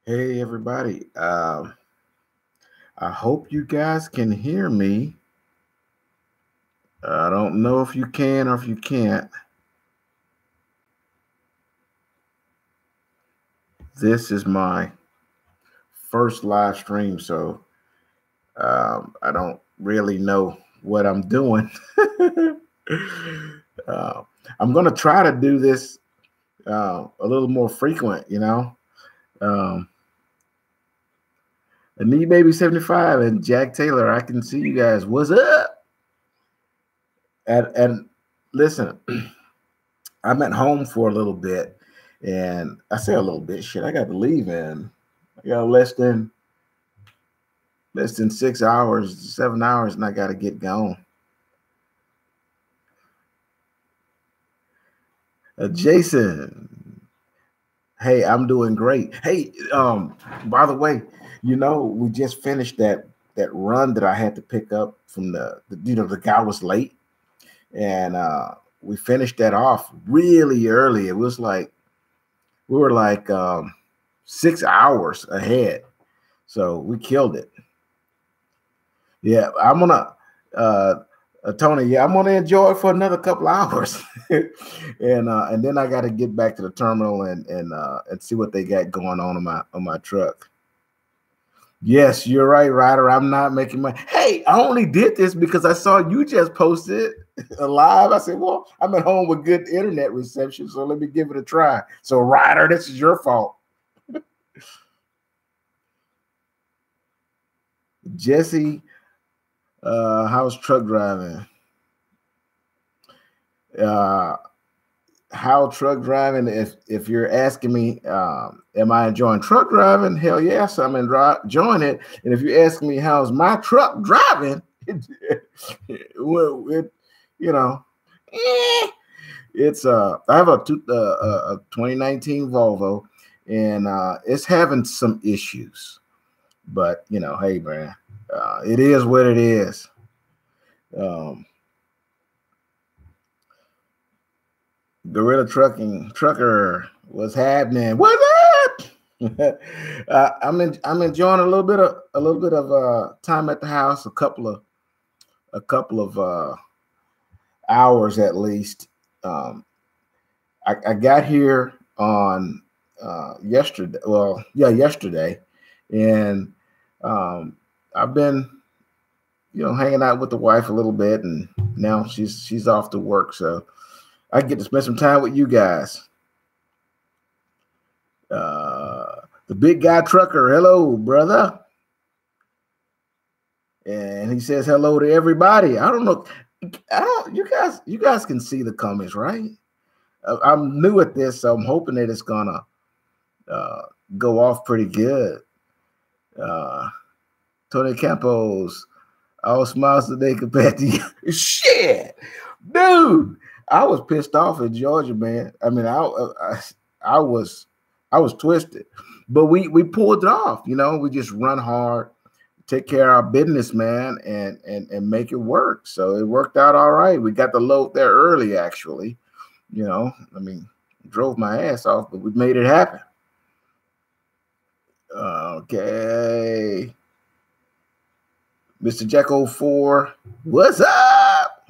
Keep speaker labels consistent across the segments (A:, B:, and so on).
A: Hey everybody. I hope you guys can hear me. I don't know if you can or if you can't. This is my first live stream, so I don't really know what I'm doing. uh, I'm going to try to do this a little more frequent, Um, Need Baby 75 and Jack Taylor. I can see you guys. What's up? And listen, I'm at home for a little bit, and I say a little bit. Shit, I got to leave in. I got less than 6 hours, 7 hours, and I got to get going. Jason, hey, I'm doing great. Hey, by the way, we just finished that run that I had to pick up from the guy was late, and we finished that off really early. It was like we were like 6 hours ahead, so we killed it. Yeah, I'm gonna Tony. Yeah, I'm gonna enjoy it for another couple hours, and then I got to get back to the terminal and see what they got going on my truck. Yes, you're right, Ryder. I'm not making money. Hey, I only did this because I saw you just posted live. I said, well, I'm at home with good internet reception, so let me give it a try. So, Ryder, this is your fault. Jesse, how's truck driving? How truck driving? If you're asking me, am I enjoying truck driving? Hell yes, I'm enjoying it. And if you ask me how's my truck driving, well, it's I have a 2019 Volvo, and it's having some issues. But hey man, it is what it is. Gorilla Trucker, what's happening? What's up? I'm enjoying a little bit of time at the house, a couple of hours at least. I got here on yesterday. Well, yeah, yesterday, and I've been hanging out with the wife a little bit, and now she's off to work, so I get to spend some time with you guys. The big guy trucker, hello, brother. And he says hello to everybody. I don't know. You guys can see the comments, right? I'm new at this, so I'm hoping that it's gonna go off pretty good. Tony Campos, all smiles today compared to you. Shit, dude. I was pissed off in Georgia, man. I mean, I was twisted, but we pulled it off. We just run hard, take care of our business, man, and make it work. So it worked out all right. We got the load there early, actually. I mean, drove my ass off, but we made it happen. Okay, Mr. Jack 04, what's up?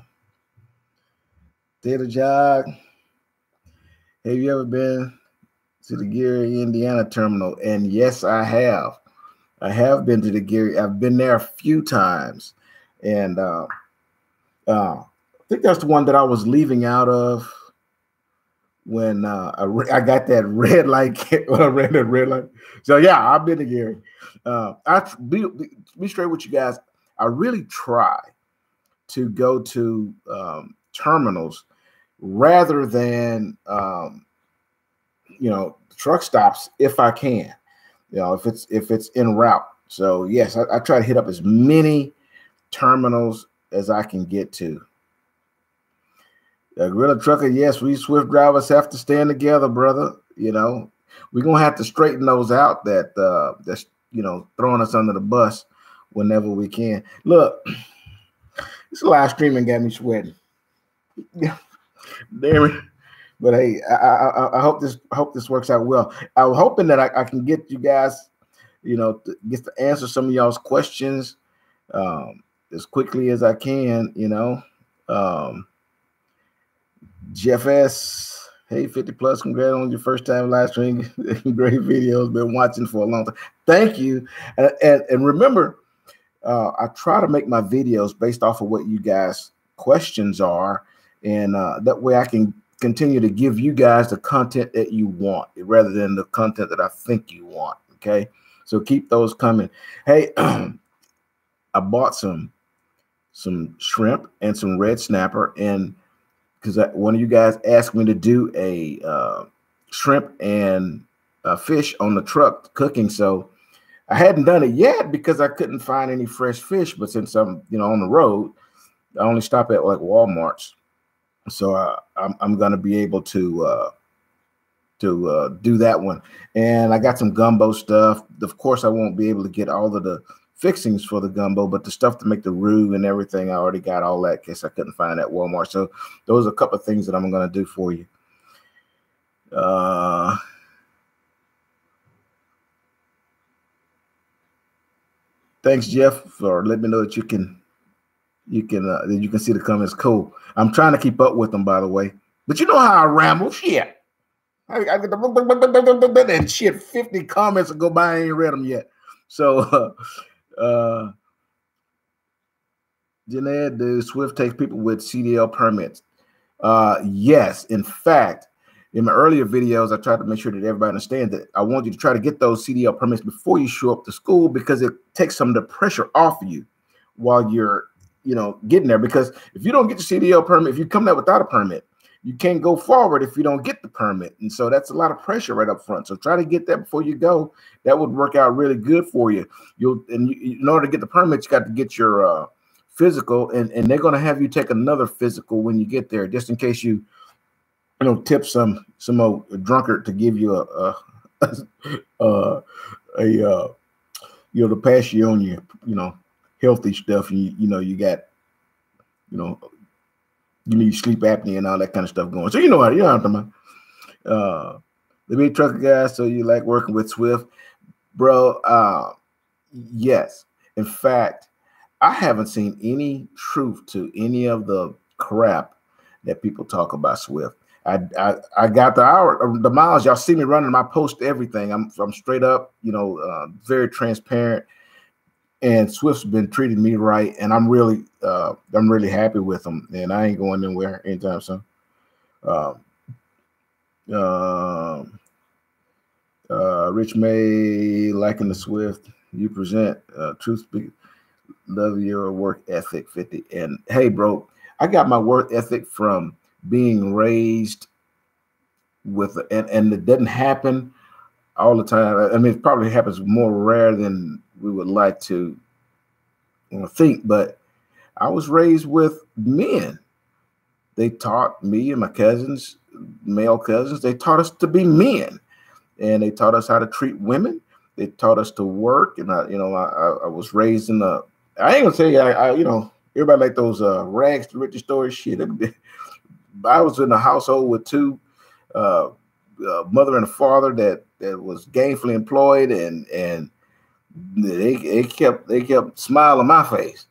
A: Data Jog. Have you ever been to the Gary, Indiana terminal? And yes, I have. I have been to the Gary. I've been there a few times. And I think that's the one that I was leaving out of when I got that red light. When I ran that red light. So, yeah, I've been to Gary. Be straight with you guys. I really try to go to terminals rather than truck stops if I can, if it's en route. So yes, I try to hit up as many terminals as I can get to. Gorilla Trucker, yes, we Swift drivers have to stand together, brother. We're gonna have to straighten those out that's throwing us under the bus whenever we can. Look, this live streaming got me sweating. Damn it. But hey, I hope this works out well. I was hoping that I can get you guys, get to answer some of y'all's questions as quickly as I can. Jeff S. Hey, 50 plus, congrats on your first time live stream. Great videos. Been watching for a long time. Thank you. And remember, I try to make my videos based off of what you guys' questions are. And that way I can continue to give you guys the content that you want rather than the content that I think you want. Okay. So keep those coming. Hey, I bought some shrimp and some red snapper, and because one of you guys asked me to do a shrimp and fish on the truck cooking. So I hadn't done it yet because I couldn't find any fresh fish. But since I'm, on the road, I only stop at like Walmart's. So I'm going to be able to do that one. And I got some gumbo stuff. Of course, I won't be able to get all of the fixings for the gumbo, but the stuff to make the roux and everything, I already got all that because I couldn't find it at Walmart. So those are a couple of things that I'm going to do for you. Thanks, Jeff, for letting me know that you can see the comments. Cool. I'm trying to keep up with them, by the way. But you know how I ramble. Shit. I get the and shit. 50 comments will go by. I ain't read them yet. So, Jeanette, do Swift take people with CDL permits? Yes. In fact, in my earlier videos, I tried to make sure that everybody understands that I want you to try to get those CDL permits before you show up to school, because it takes some of the pressure off of you while you're, getting there. Because if you don't get your CDL permit, if you come there without a permit, you can't go forward if you don't get the permit. And so that's a lot of pressure right up front. So try to get that before you go. That would work out really good for you. In order to get the permit, you got to get your physical, and they're going to have you take another physical when you get there, just in case you tip some old drunkard to give you to pass you on your healthy stuff, and you got you need sleep apnea and all that kind of stuff going. So you know what I'm talking about. The big trucker guy. So you like working with Swift, bro? Yes. In fact, I haven't seen any truth to any of the crap that people talk about Swift. I got the miles. Y'all see me running. I post everything. I'm straight up, very transparent. And Swift's been treating me right, and I'm really happy with them. And I ain't going anywhere anytime soon. Rich May liking the Swift you present. Truth speak. Love your work ethic, 50. And hey, bro, I got my work ethic from being raised with, and it doesn't happen all the time. I mean, it probably happens more rare than we would like to think, but I was raised with men. They taught me and my cousins, male cousins, they taught us to be men, and they taught us how to treat women. They taught us to work. And I was raised in I ain't gonna tell you, everybody like those rags to riches stories shit. I was in a household with two, mother and a father that was gainfully employed, and they kept smile on my face,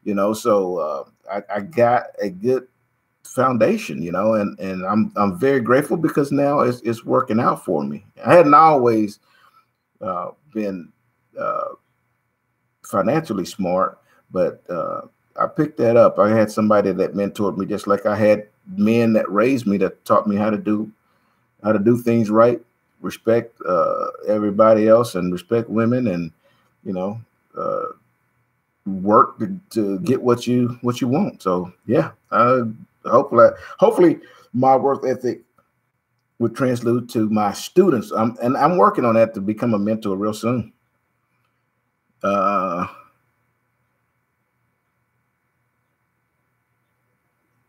A: So I got a good foundation, and I'm very grateful because now it's working out for me. I hadn't always been financially smart, but I picked that up. I had somebody that mentored me, just like I had men that raised me, that taught me how to do things right, respect everybody else, and respect women, and work to get what you want. So yeah, hopefully my work ethic would translate to my students. I'm working on that to become a mentor real soon.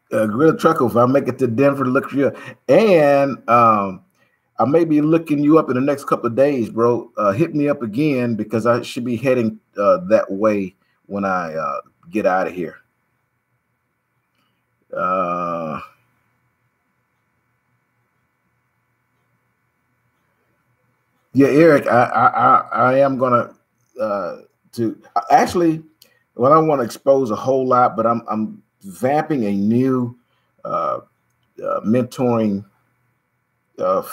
A: Grill Trucker, if I make it to Denver, look for you. And I may be looking you up in the next couple of days, bro. Hit me up again, because I should be heading that way when I get out of here. Yeah, Eric, I am gonna to actually. Well, I don't want to expose a whole lot, but I'm vamping a new uh, mentoring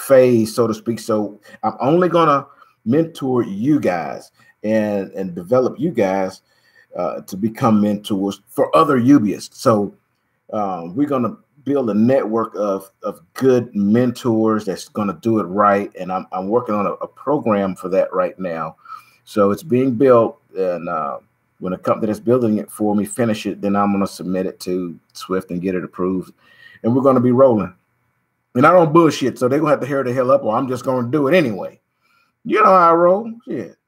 A: phase, so to speak. So I'm only gonna mentor you guys and develop you guys to become mentors for other UBists. So we're gonna build a network of good mentors that's gonna do it right, and I'm working on a program for that right now. So it's being built, and when a company that's building it for me finish it, then I'm gonna submit it to Swift and get it approved, and we're gonna be rolling. And I don't bullshit, so they're gonna have to hurry the hell up, or I'm just gonna do it anyway. You know how I roll. Shit.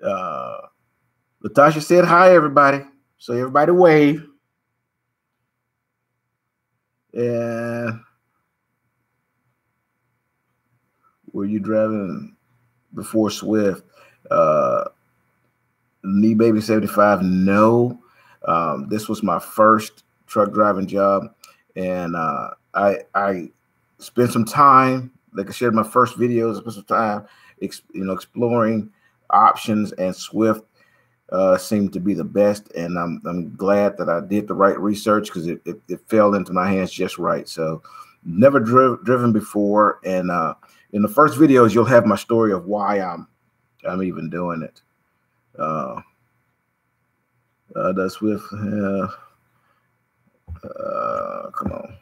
A: Latasha said hi, everybody. So everybody wave. And were you driving before Swift? Knee Baby 75. No. This was my first truck driving job, and I spent some time, like I shared in my first videos, I spent some time exploring options, and Swift seemed to be the best, and I'm glad that I did the right research, because it fell into my hands just right. So never driven before, and in the first videos you'll have my story of why I'm even doing it. Does Swift come on.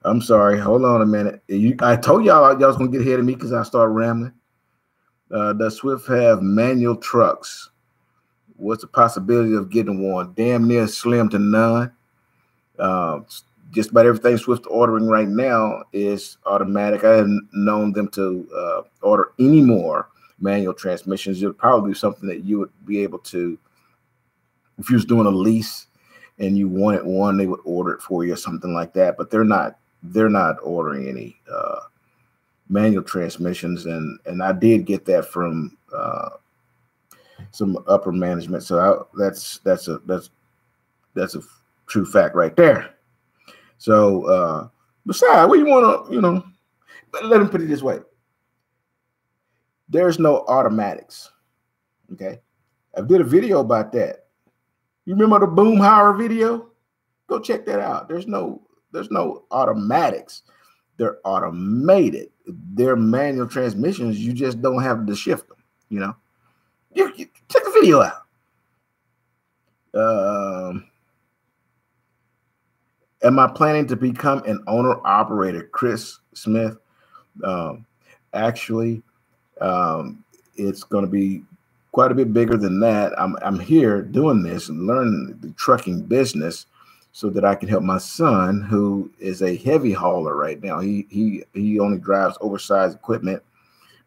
A: I'm sorry. Hold on a minute. I told y'all was gonna get ahead of me because I started rambling. Does Swift have manual trucks? What's the possibility of getting one? Damn near slim to none. Just about everything Swift ordering right now is automatic. I hadn't known them to order any more manual transmissions. It would probably be something that you would be able to, if you was doing a lease and you wanted one, they would order it for you or something like that. But they're not ordering any manual transmissions, and I did get that from some upper management. So that's a true fact right there. So besides, what you want to, let me put it this way. There's no automatics. Okay. I did a video about that. You remember the Boom Hire video? Go check that out. There's no automatics. They're automated. They're manual transmissions. You just don't have to shift them. You check the video out. Am I planning to become an owner operator? Chris Smith. Actually, it's going to be quite a bit bigger than that. I'm here doing this and learning the trucking business so that I can help my son, who is a heavy hauler right now. He only drives oversized equipment,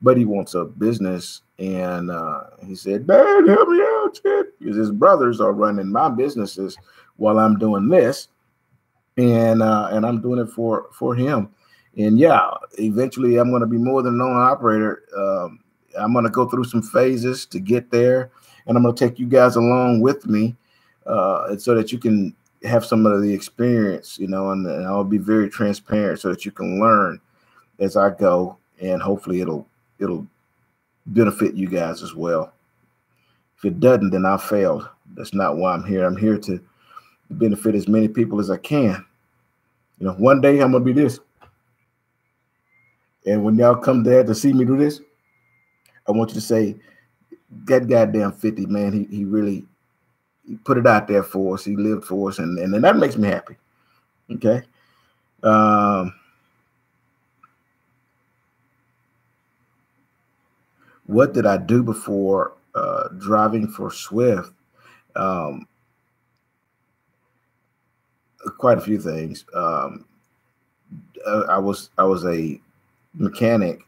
A: but he wants a business. And he said, "Dad, help me out, kid," because his brothers are running my businesses while I'm doing this, and I'm doing it for him. And yeah, eventually I'm going to be more than an owner operator. I'm going to go through some phases to get there, and I'm going to take you guys along with me, so that you can have some of the experience, and I'll be very transparent so that you can learn as I go, and hopefully it'll benefit you guys as well. If it doesn't, then I failed. That's not why I'm here. I'm here to benefit as many people as I can. One day I'm going to be this. And when y'all come there to see me do this, I want you to say, that goddamn 50, man, he really put it out there for us. He lived for us, and that makes me happy. Okay. What did I do before driving for Swift? Quite a few things. I was a mechanic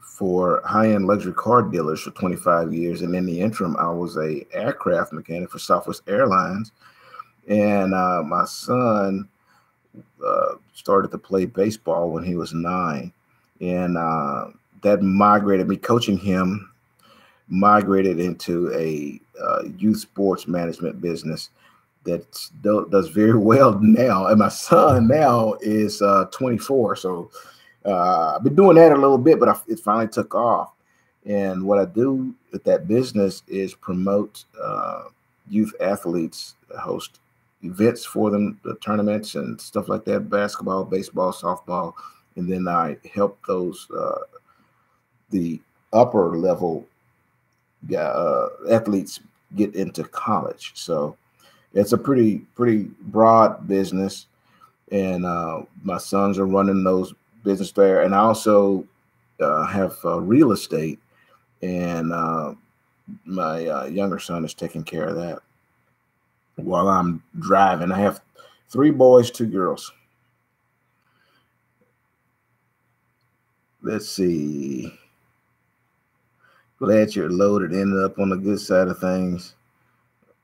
A: for high-end luxury car dealers for 25 years, and in the interim, I was a aircraft mechanic for Southwest Airlines. And my son started to play baseball when he was 9, and that migrated me. Coaching him migrated into a youth sports management business that does very well now. And my son now is 24, so I've been doing that a little bit, but it finally took off. And what I do with that business is promote youth athletes, host events for them, the tournaments and stuff like that, basketball, baseball, softball. And then I help those, the upper level athletes get into college. So it's a pretty broad business. And my sons are running those business there. And I also have real estate, and my younger son is taking care of that while I'm driving. I have 3 boys, 2 girls. Let's see. Glad you're loaded, ended up on the good side of things.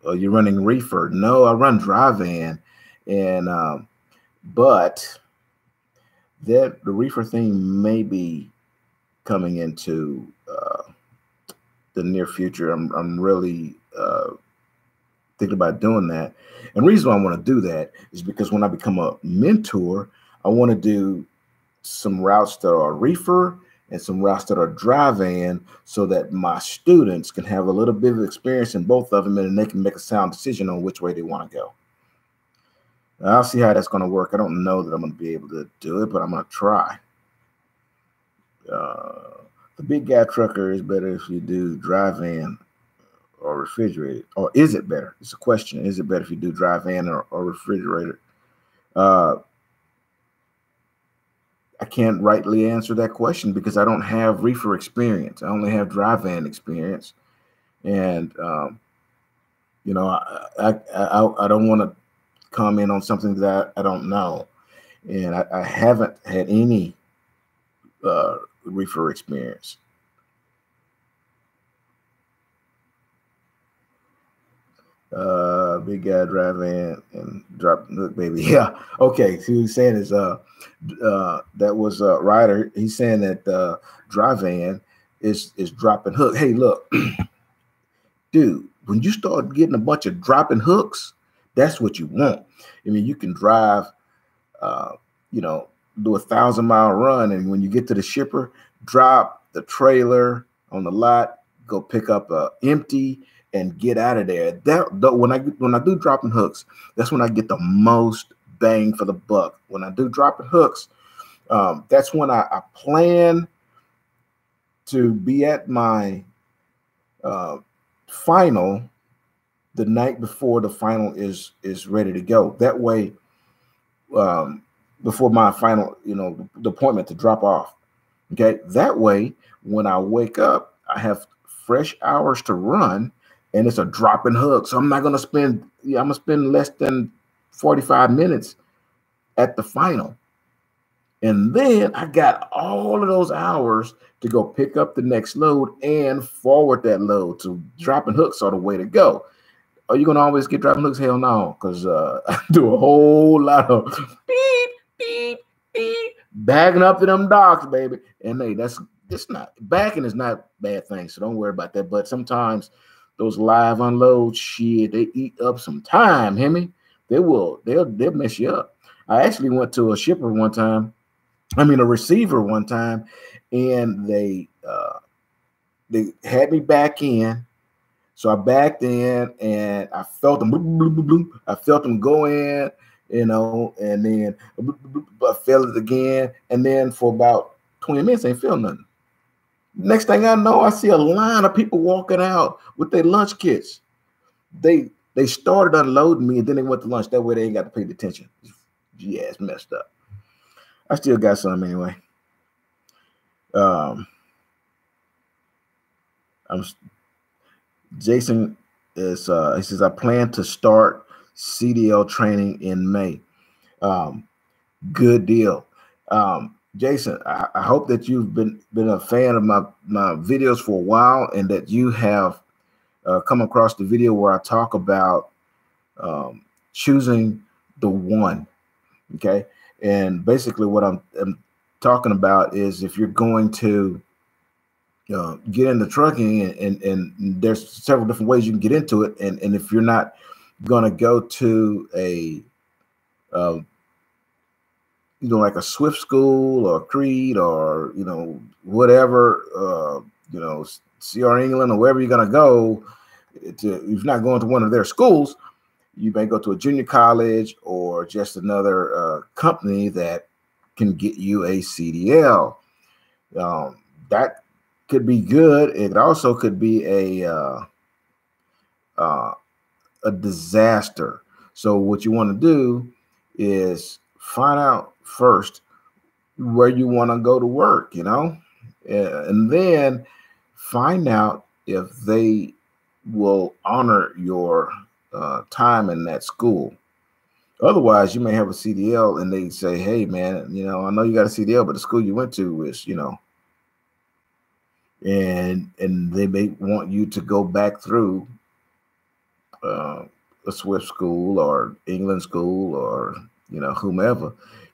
A: You're running reefer? No, I run dry van, and but the reefer thing may be coming into the near future. I'm really thinking about doing that. And the reason why I want to do that is because when I become a mentor, I want to do some routes that are reefer and some routes that are dry van, so that my students can have a little bit of experience in both of them, and they can make a sound decision on which way they want to go. Now, I'll see how that's going to work. I don't know that I'm going to be able to do it, but I'm going to try. The big guy trucker is better if you do dry van or refrigerated, or is it better? It's a question. Is it better if you do dry van or refrigerated? I can't rightly answer that question because I don't have reefer experience. I only have dry van experience, and you know, I don't want to comment on something that I don't know, and I haven't had any reefer experience. Big guy drive van and drop hook, baby. Yeah. Okay. See what he's saying is that was Ryder. He's saying that dry van is dropping hook. Hey, look, dude, when you start getting a bunch of dropping hooks, that's what you want. I mean, you can drive, you know, do a 1,000-mile run, and when you get to the shipper, drop the trailer on the lot, go pick up a empty, and get out of there. When I do dropping hooks, that's when I get the most bang for the buck. When I do dropping hooks, that's when I plan to be at my final the night before the final is ready to go. That way, before my final, you know, the appointment to drop off. Okay, that way when I wake up, I have fresh hours to run. And it's a dropping hook. So I'm not going to spend, I'm going to spend less than 45 minutes at the final. And then I got all of those hours to go pick up the next load and forward that load. So dropping hooks are the way to go. Are you going to always get dropping hooks? Hell no. Because I do a whole lot of beep, beep, beep, bagging up to them docks, baby. And hey, it's not, backing is not a bad thing. So don't worry about that. But sometimes those live unloads, shit, they eat up some time, hear me? They'll mess you up. I actually went to a shipper one time, a receiver one time, and they had me back in. So I backed in and I felt them, bloop, bloop, bloop, bloop. I felt them go in, you know, and then I felt it again. And then for about 20 minutes, I ain't feel nothing. Next thing I know, I see a line of people walking out with their lunch kits. They started unloading me, and then they went to lunch. That way they ain't got to pay the attention. Yeah, it's messed up. I still got some anyway. Jason is he says, I plan to start CDL training in May. Good deal. Jason, I hope that you've been a fan of my videos for a while, and that you have come across the video where I talk about choosing the one. Okay, and basically what I'm talking about is if you're going to get into trucking, and there's several different ways you can get into it, and if you're not going to go to a like a Swift school or Creed or, whatever, CR England or wherever you're going to go, if you're not going to one of their schools, you may go to a junior college or just another company that can get you a CDL. That could be good. It also could be a disaster. So what you want to do is find out first where you want to go to work, and then find out if they will honor your time in that school. Otherwise, you may have a CDL and they say, hey, man, I know you got a CDL, but the school you went to is, and they may want you to go back through a Swift school or England school or, whomever.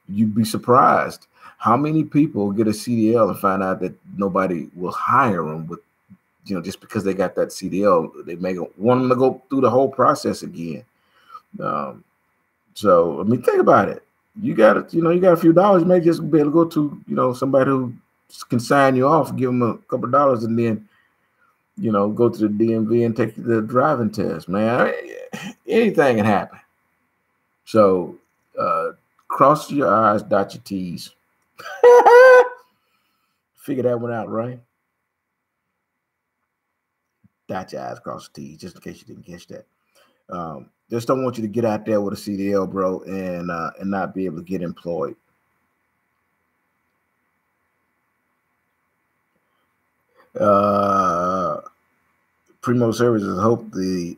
A: You'd be surprised how many people get a CDL and find out that nobody will hire them with, just because they got that CDL. They may want them to go through the whole process again. So, think about it. You got you got a few dollars, you may just be able to go to, somebody who can sign you off, give them a couple of dollars, and then, go to the DMV and take the driving test, man. Anything can happen. So, cross your I's, dot your T's. Figure that one out, right? Dot your I's, cross your T's, just in case you didn't catch that. Just don't want you to get out there with a CDL, bro, and not be able to get employed. Primo Services hope the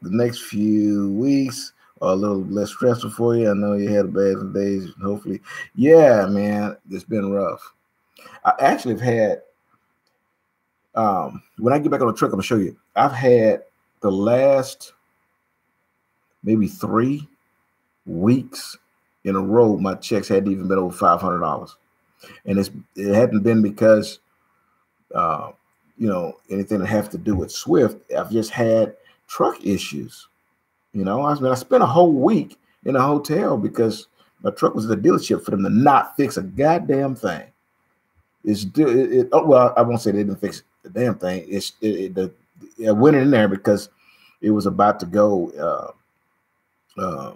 A: next few weeks are a little less stressful for you. I know you had a bad days. Hopefully, yeah, man, it's been rough. I actually have had. When I get back on the truck, I'm gonna show you. I've had the last maybe 3 weeks in a row, my checks hadn't even been over $500, and it hadn't been because anything that has to do with Swift. I've just had truck issues. I spent a whole week in a hotel because my truck was at the dealership for them to not fix a goddamn thing. Well, I won't say they didn't fix the damn thing. I went in there because it was about to go, kind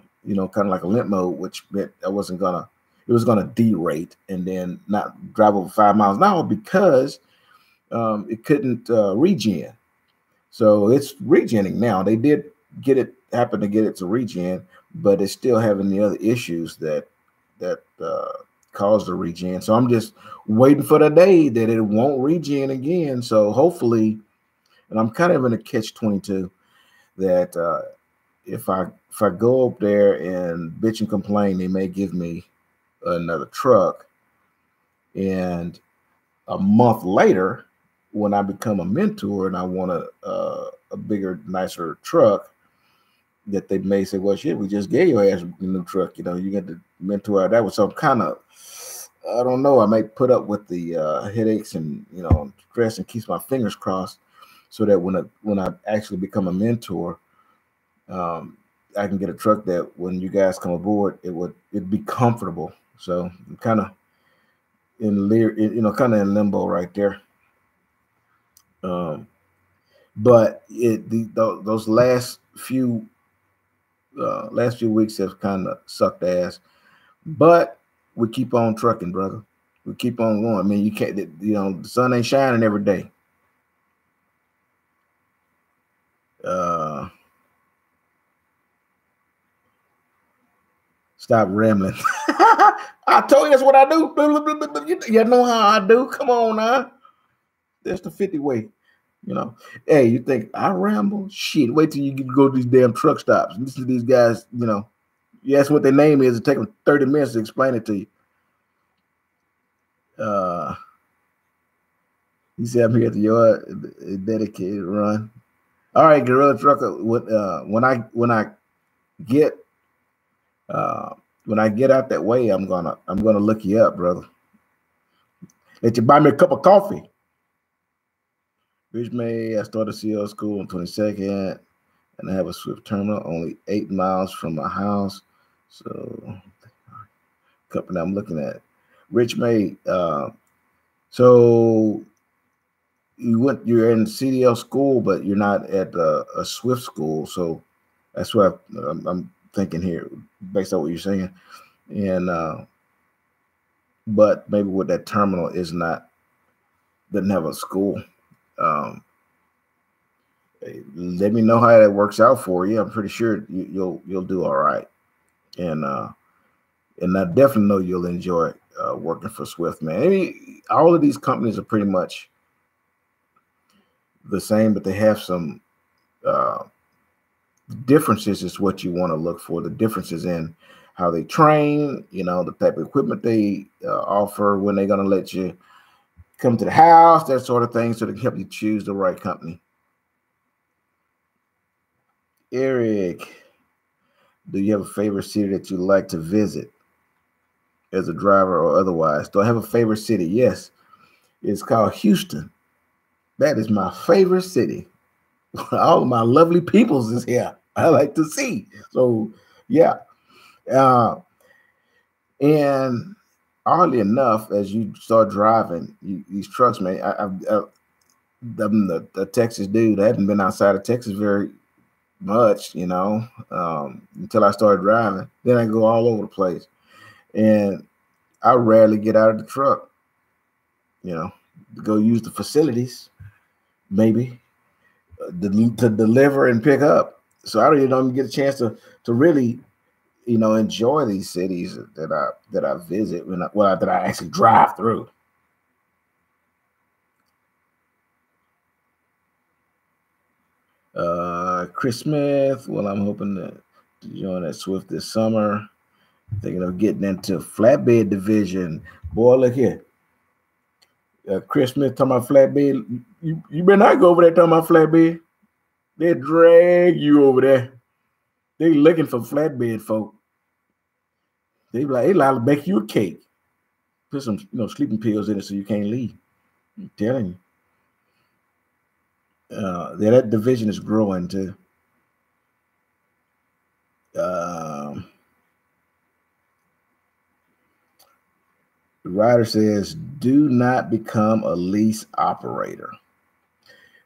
A: of like a limp mode, which meant it was gonna derate and then not drive over 5 miles an hour because it couldn't regen. So it's regenning now. They did happen to get it to regen, but it's still having the other issues that caused the regen. So I'm just waiting for the day that it won't regen again. So hopefully, and I'm kind of in a catch-22 that if I go up there and bitch and complain, they may give me another truck. And a month later, when I become a mentor and I want a bigger, nicer truck, that they may say, well, shit, we just gave your ass a new truck. You get the mentor. That was some kind of, I don't know. I might put up with the headaches and, stress and keep my fingers crossed so that when I actually become a mentor, I can get a truck that when you guys come aboard, it'd be comfortable. So I'm kind of in limbo right there. But those last few weeks have kind of sucked ass, but we keep on trucking, brother. We keep on going. You can't, the sun ain't shining every day. Stop rambling. I told you that's what I do. You know how I do. Come on now. That's the 50 way. Hey, you think I ramble? Shit, wait till you go to these damn truck stops. Listen to these guys, you ask what their name is, it take them 30 minutes to explain it to you. He said I'm here at the yard, a dedicated run. All right, Gorilla Trucker. When I get out that way, I'm gonna look you up, brother. Let you buy me a cup of coffee. Rich May, I started CL school on 22nd, and I have a Swift terminal only 8 miles from my house. So company I'm looking at. Rich Made. So you're in CDL school, but you're not at a Swift school. So that's what I'm thinking here, based on what you're saying. And but maybe with that terminal doesn't have a school. Let me know how that works out for you. I'm pretty sure you'll do all right. And I definitely know you'll enjoy working for Swift, man. I mean, all of these companies are pretty much the same, but they have some differences. Is what you want to look for. The differences in how they train, the type of equipment they offer, when they're going to let you come to the house, that sort of thing, so they can help you choose the right company. Eric, do you have a favorite city that you like to visit as a driver or otherwise? Do I have a favorite city? Yes. It's called Houston. That is my favorite city. All of my lovely peoples is here. I like to see. So, yeah. And oddly enough, as you start driving these trucks, man, I'm the Texas dude. I haven't been outside of Texas very much, until I started driving. Then I go all over the place, and I rarely get out of the truck, to go use the facilities, maybe to deliver and pick up. So I don't even get a chance to really, enjoy these cities that I visit that I actually drive through. Chris Smith, well, I'm hoping to join at Swift this summer. Thinking of getting into flatbed division. Boy, look here. Chris Smith talking about flatbed. You better not go over there talking about flatbed. They drag you over there. They looking for flatbed folk. They like to make you a cake. Put some sleeping pills in it so you can't leave. I'm telling you. That division is growing too. The writer says, do not become a lease operator.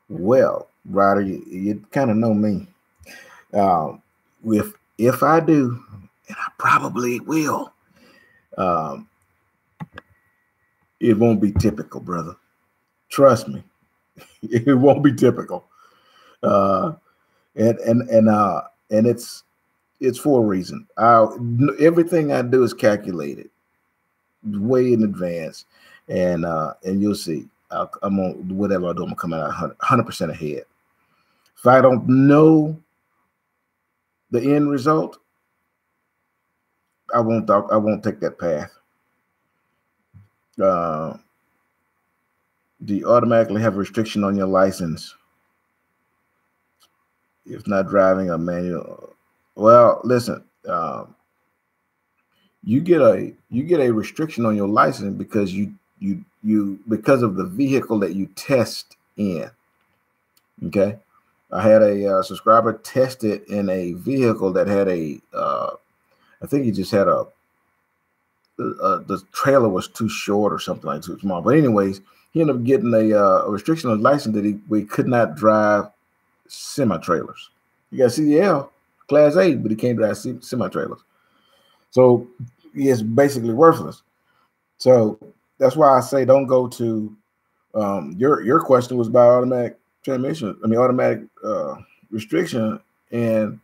A: Well, Ryder, you kind of know me. If I do, and I probably will, it won't be typical, brother. Trust me, it won't be typical. And it's for a reason. Everything I do is calculated way in advance, and you'll see. I'm on whatever I do. I'm coming out 100% ahead. If I don't know the end result, I won't take that path. Do you automatically have a restriction on your license if not driving a manual? Well, listen, you get a restriction on your license because because of the vehicle that you test in. Okay, I had a subscriber tested in a vehicle that had I think he just had the trailer was too short or something, like too small. But anyways, he ended up getting a restriction on his license that we could not drive semi-trailers. You got CDL Class A, but he can't drive semi-trailers. So he is basically worthless. So that's why I say don't go to your question was about automatic transmission. I mean automatic restriction, and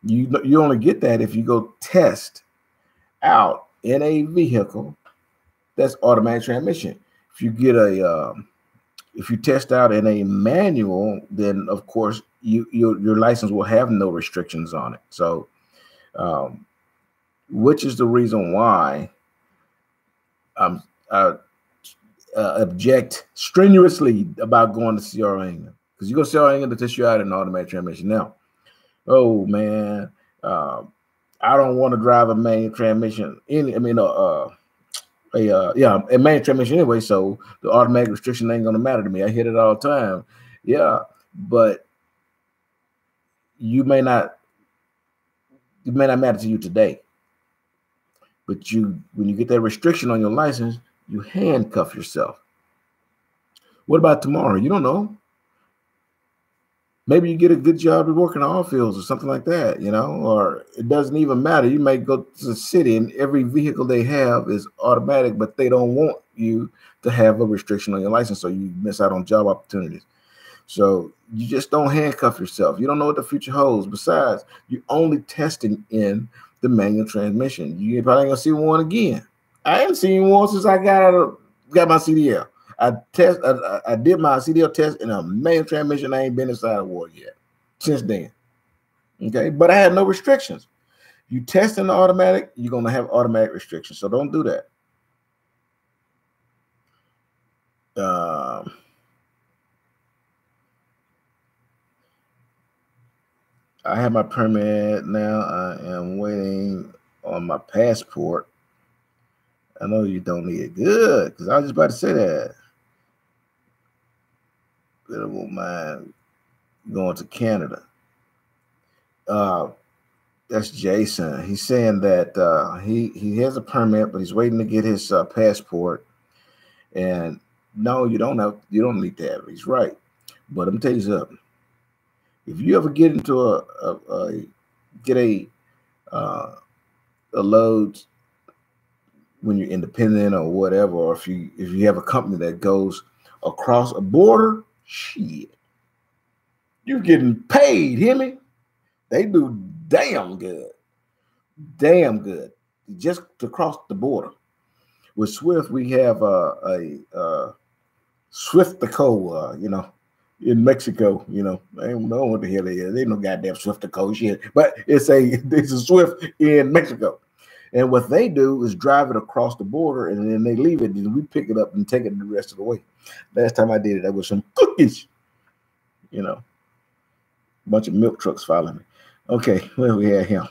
A: you only get that if you go test out in a vehicle that's automatic transmission. If you get if you test out in a manual, then of course your license will have no restrictions on it. So, which is the reason why I object strenuously about going to CR England, because you go to CR England to test you out in automatic transmission. Now, oh man, I don't want to drive a manual transmission. A manual transmission anyway, so the automatic restriction ain't gonna matter to me. I hit it all the time. Yeah, but it may not matter to you today, But when you get that restriction on your license, you handcuff yourself. What about tomorrow? You don't know. Maybe you get a good job to work in all fields or something like that, or it doesn't even matter. You may go to the city and every vehicle they have is automatic, but they don't want you to have a restriction on your license, so you miss out on job opportunities. So you just don't handcuff yourself. You don't know what the future holds. Besides, you're only testing in the manual transmission. You probably ain't gonna see one again. I haven't seen one since I got my CDL. I did my CDL test in a manual transmission. I ain't been inside a war yet since then. Okay, but I had no restrictions. You test in the automatic, you're gonna have automatic restrictions. So don't do that. I have my permit now. I am waiting on my passport. I know you don't need it. Good, because I was just about to say that. But I won't mind going to Canada. That's Jason. He's saying that he has a permit, but he's waiting to get his passport. And no, you don't need to have it. He's right. But let me tell you something. If you ever get into a load when you're independent or whatever, or if you have a company that goes across a border, shit, you're getting paid. Hear me? They do damn good, just to cross the border. With Swift, we have a Swifty Co. In Mexico, I don't know what the hell it is. They ain't no goddamn Swifty Co. shit, but it's a Swift in Mexico. And what they do is drive it across the border, and then they leave it, and we pick it up and take it the rest of the way. Last time I did it, that was some cookies, a bunch of milk trucks following me. Okay, well, we had him.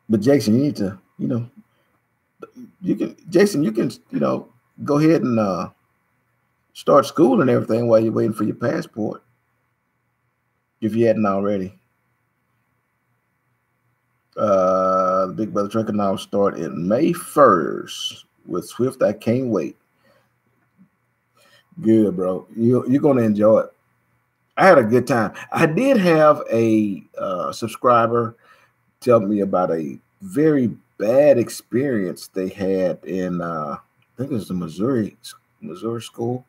A: But Jason, you need to, you can, go ahead and start school and everything while you're waiting for your passport, if you hadn't already. The Big Brother Trucker now start in May 1st with Swift. I can't wait. Good, bro. You're gonna enjoy it. I had a good time. I did have a subscriber tell me about a very bad experience they had in I think it was the Missouri school.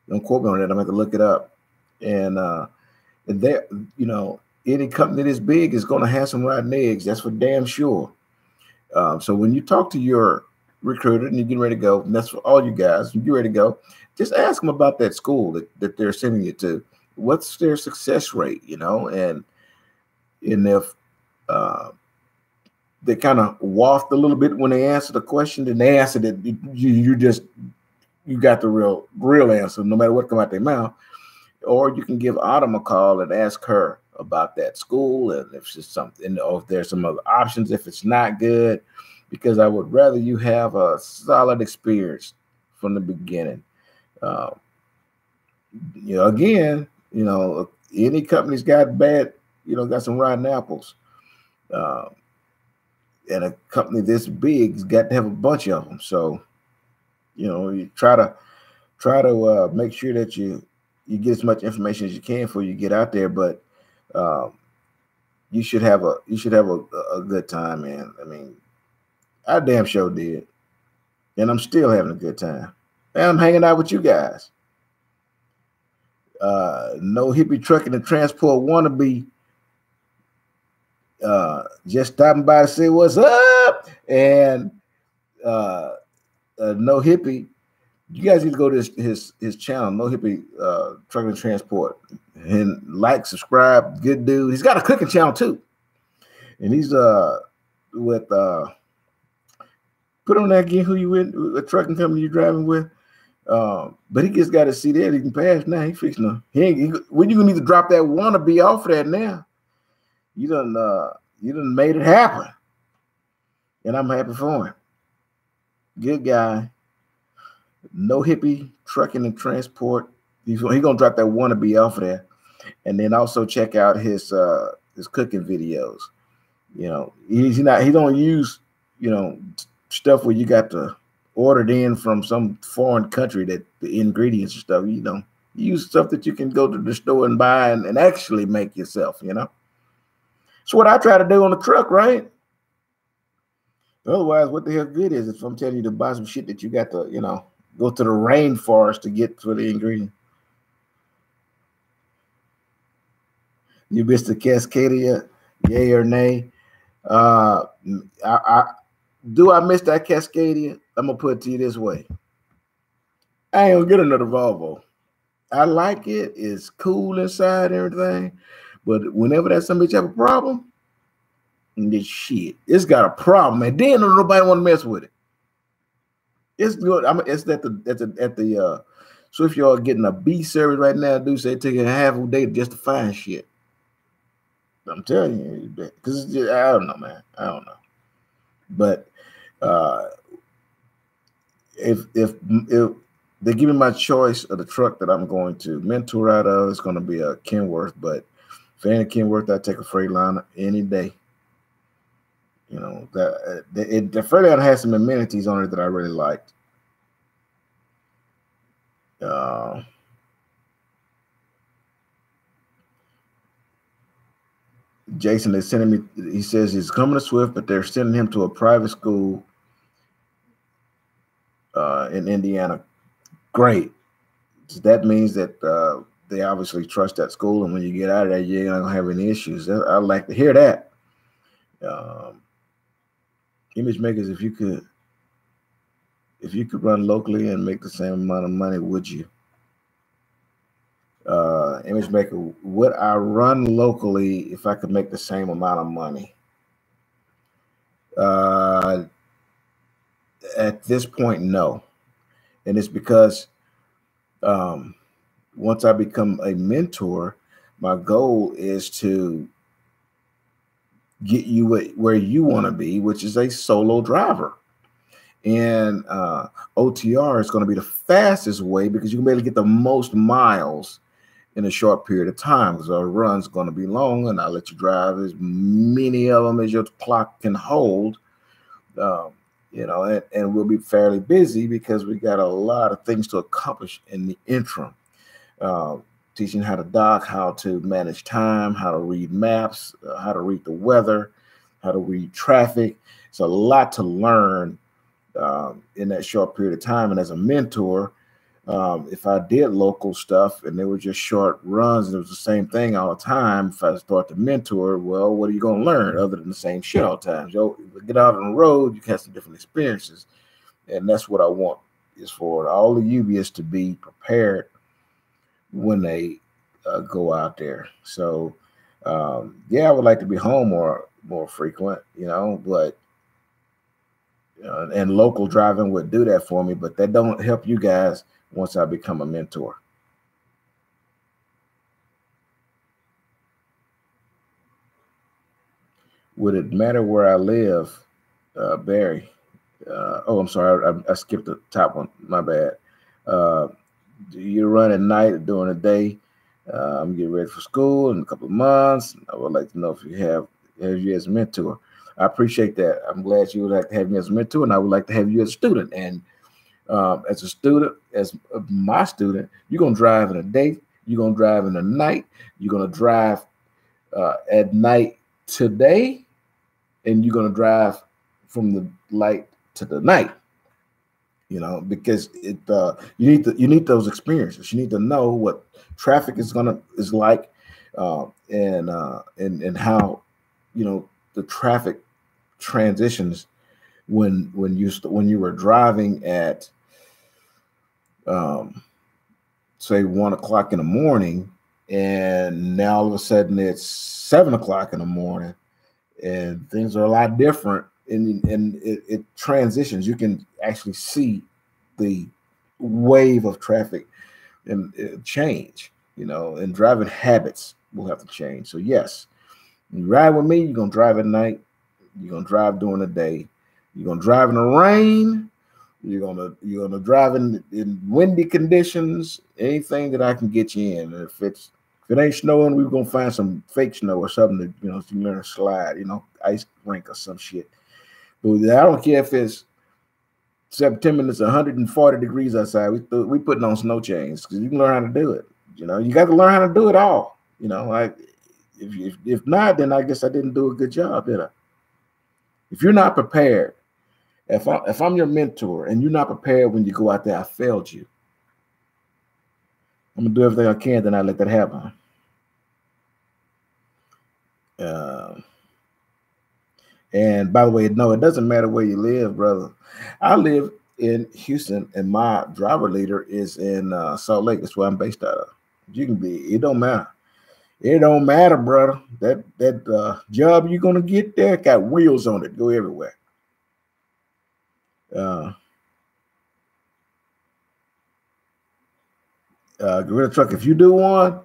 A: Don't quote me on that. I'm gonna have to look it up. And there, any company this big is going to have some rotten eggs. That's for damn sure. So when you talk to your recruiter and you're getting ready to go, and that's for all you guys, you get ready to go, just ask them about that school that they're sending you to. What's their success rate, and if they kind of waft a little bit when they answer the question, then they answer that you got the real answer, no matter what come out their mouth. Or you can give Autumn a call and ask her about that school, and if it's something, or if there's some other options, if it's not good, because I would rather you have a solid experience from the beginning. Again, any company's got bad, got some rotten apples. And a company this big has got to have a bunch of them. So, you try to make sure that you get as much information as you can before you get out there. But you should have a good time, man. I mean, I damn sure did, and I'm still having a good time. And I'm hanging out with you guys. No hippie trucking and transport wannabe. Just stopping by to say what's up, and no hippie. You guys need to go to his channel, No Hippie Trucking and Transport, and subscribe. Good dude. He's got a cooking channel too, and he's with put on that again. Who you with? A trucking company you're driving with? But he just got a CDL he can pass now. He fixing them. When you gonna need to drop that wannabe off of that now? You done made it happen, and I'm happy for him. Good guy. No hippie trucking and transport. He's gonna drop that wannabe off of there, and then also check out his his cooking videos. You know, he don't use, you know, stuff where you got to order it in from some foreign country that the ingredients and stuff, you know, you use stuff that you can go to the store and buy and actually make yourself, you know. So what I try to do on the truck, right? Otherwise, what the hell good is it if I'm telling you to buy some shit that you got to, you know, go to the rainforest to get to the ingredient? You missed the Cascadia, yay or nay? Do I miss that Cascadia? I'm gonna put it to you this way: I ain't gonna get another Volvo. I like it; it's cool inside and everything, but whenever that some bitch have a problem, this shit, it's got a problem, and then nobody want to mess with it. It's good. It's at the so if y'all getting a B service right now, do say it take a half a day just to find shit. I'm telling you, because I don't know, man. I don't know, but if they give me my choice of the truck that I'm going to mentor out of, it's going to be a Kenworth. But if it ain't a Kenworth, I take a Freightliner any day. You know, the Freightliner has some amenities on it that I really liked. Jason is sending me, he says he's coming to Swift, but they're sending him to a private school in Indiana. Great. So that means that they obviously trust that school, and when you get out of there, you're not gonna have any issues. I like to hear that. Image makers, if you could run locally and make the same amount of money, would you? Image maker, would I run locally if I could make the same amount of money? At this point, no. And it's because once I become a mentor, my goal is to get you where you want to be, which is a solo driver. And OTR is going to be the fastest way because you can be able to get the most miles in a short period of time, because our run's going to be long, and I'll let you drive as many of them as your clock can hold. You know, and we'll be fairly busy because we got a lot of things to accomplish in the interim. Teaching how to dock, how to manage time, how to read maps, how to read the weather, how to read traffic. It's a lot to learn in that short period of time. And as a mentor, if I did local stuff and they were just short runs and it was the same thing all the time, if I start to mentor, well, what are you going to learn other than the same shit all the time? Yo, get out on the road, you can have some different experiences. And that's what I want, is for all of you is to be prepared when they go out there. So, yeah, I would like to be home more frequent, you know, but and local driving would do that for me, but that don't help you guys once I become a mentor. Would it matter where I live, Barry? Oh, I'm sorry, I skipped the top one. My bad. Do you run at night or during the day? I'm getting ready for school in a couple of months. I would like to know if you have you as a mentor. I appreciate that. I'm glad you would like to have me as a mentor, and I would like to have you as a student. And as a student, as my student, you're going to drive in the day, you're going to drive in the night, you're going to drive at night today, and you're going to drive from the light to the night. You know, because you need those experiences. You need to know what traffic is like, and how, you know, the traffic transitions when you were driving at say 1 o'clock in the morning, and now all of a sudden it's 7 o'clock in the morning, and things are a lot different. And it transitions. You can actually see the wave of traffic and change, you know, and driving habits will have to change. So yes, you ride with me, you're gonna drive at night, you're gonna drive during the day, you're gonna drive in the rain, you're gonna drive in windy conditions, anything that I can get you in. And if it's If it ain't snowing, we're gonna find some fake snow or something to, you know, so you learn to slide, you know, ice rink or some shit. But I don't care if it's September and it's 140 degrees outside. We putting on snow chains because you can learn how to do it. You know, you got to learn how to do it all. You know, like if not, then I guess I didn't do a good job, did I? If you're not prepared, if I'm your mentor and you're not prepared when you go out there, I failed you. I'm gonna do everything I can, then I let that happen. And by the way, no, it doesn't matter where you live, brother. I live in Houston, and my driver leader is in Salt Lake. That's where I'm based out of. You can be. It don't matter. It don't matter, brother. That job you're gonna get there got wheels on it. Go everywhere. Gorilla Truck. If you do one,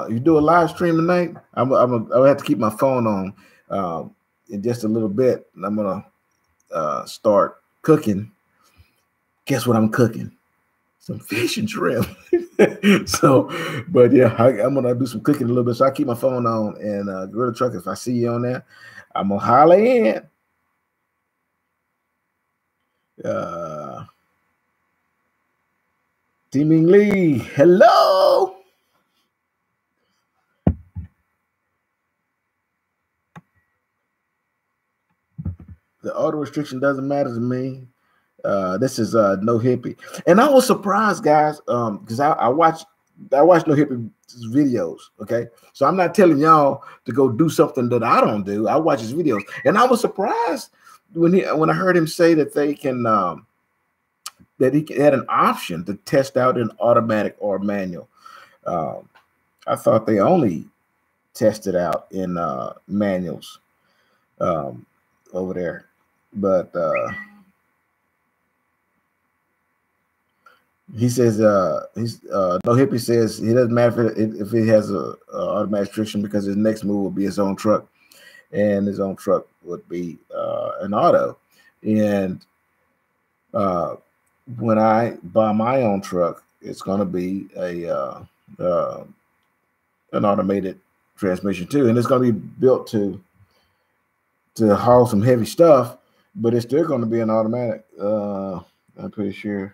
A: you do a live stream tonight. I'll have to keep my phone on in just a little bit. And I'm gonna start cooking. Guess what I'm cooking? Some fish and shrimp. So, but yeah, I'm gonna do some cooking a little bit. So I keep my phone on, and Gorilla Truck. If I see you on there, I'm gonna holler in. Teaming Lee, hello. The auto restriction doesn't matter to me. This is No Hippie, and I was surprised, guys, because I watch No Hippie videos. Okay, so I'm not telling y'all to go do something that I don't do. I watch his videos, and I was surprised when I heard him say that they can that he had an option to test out in automatic or manual. I thought they only tested out in manuals over there, but he says No Hippie says he doesn't matter if he has a automatic restriction because his next move will be his own truck, and his own truck would be an auto. And when I buy my own truck, it's going to be an automated transmission too, and it's going to be built to haul some heavy stuff, but it's still going to be an automatic. I'm pretty sure.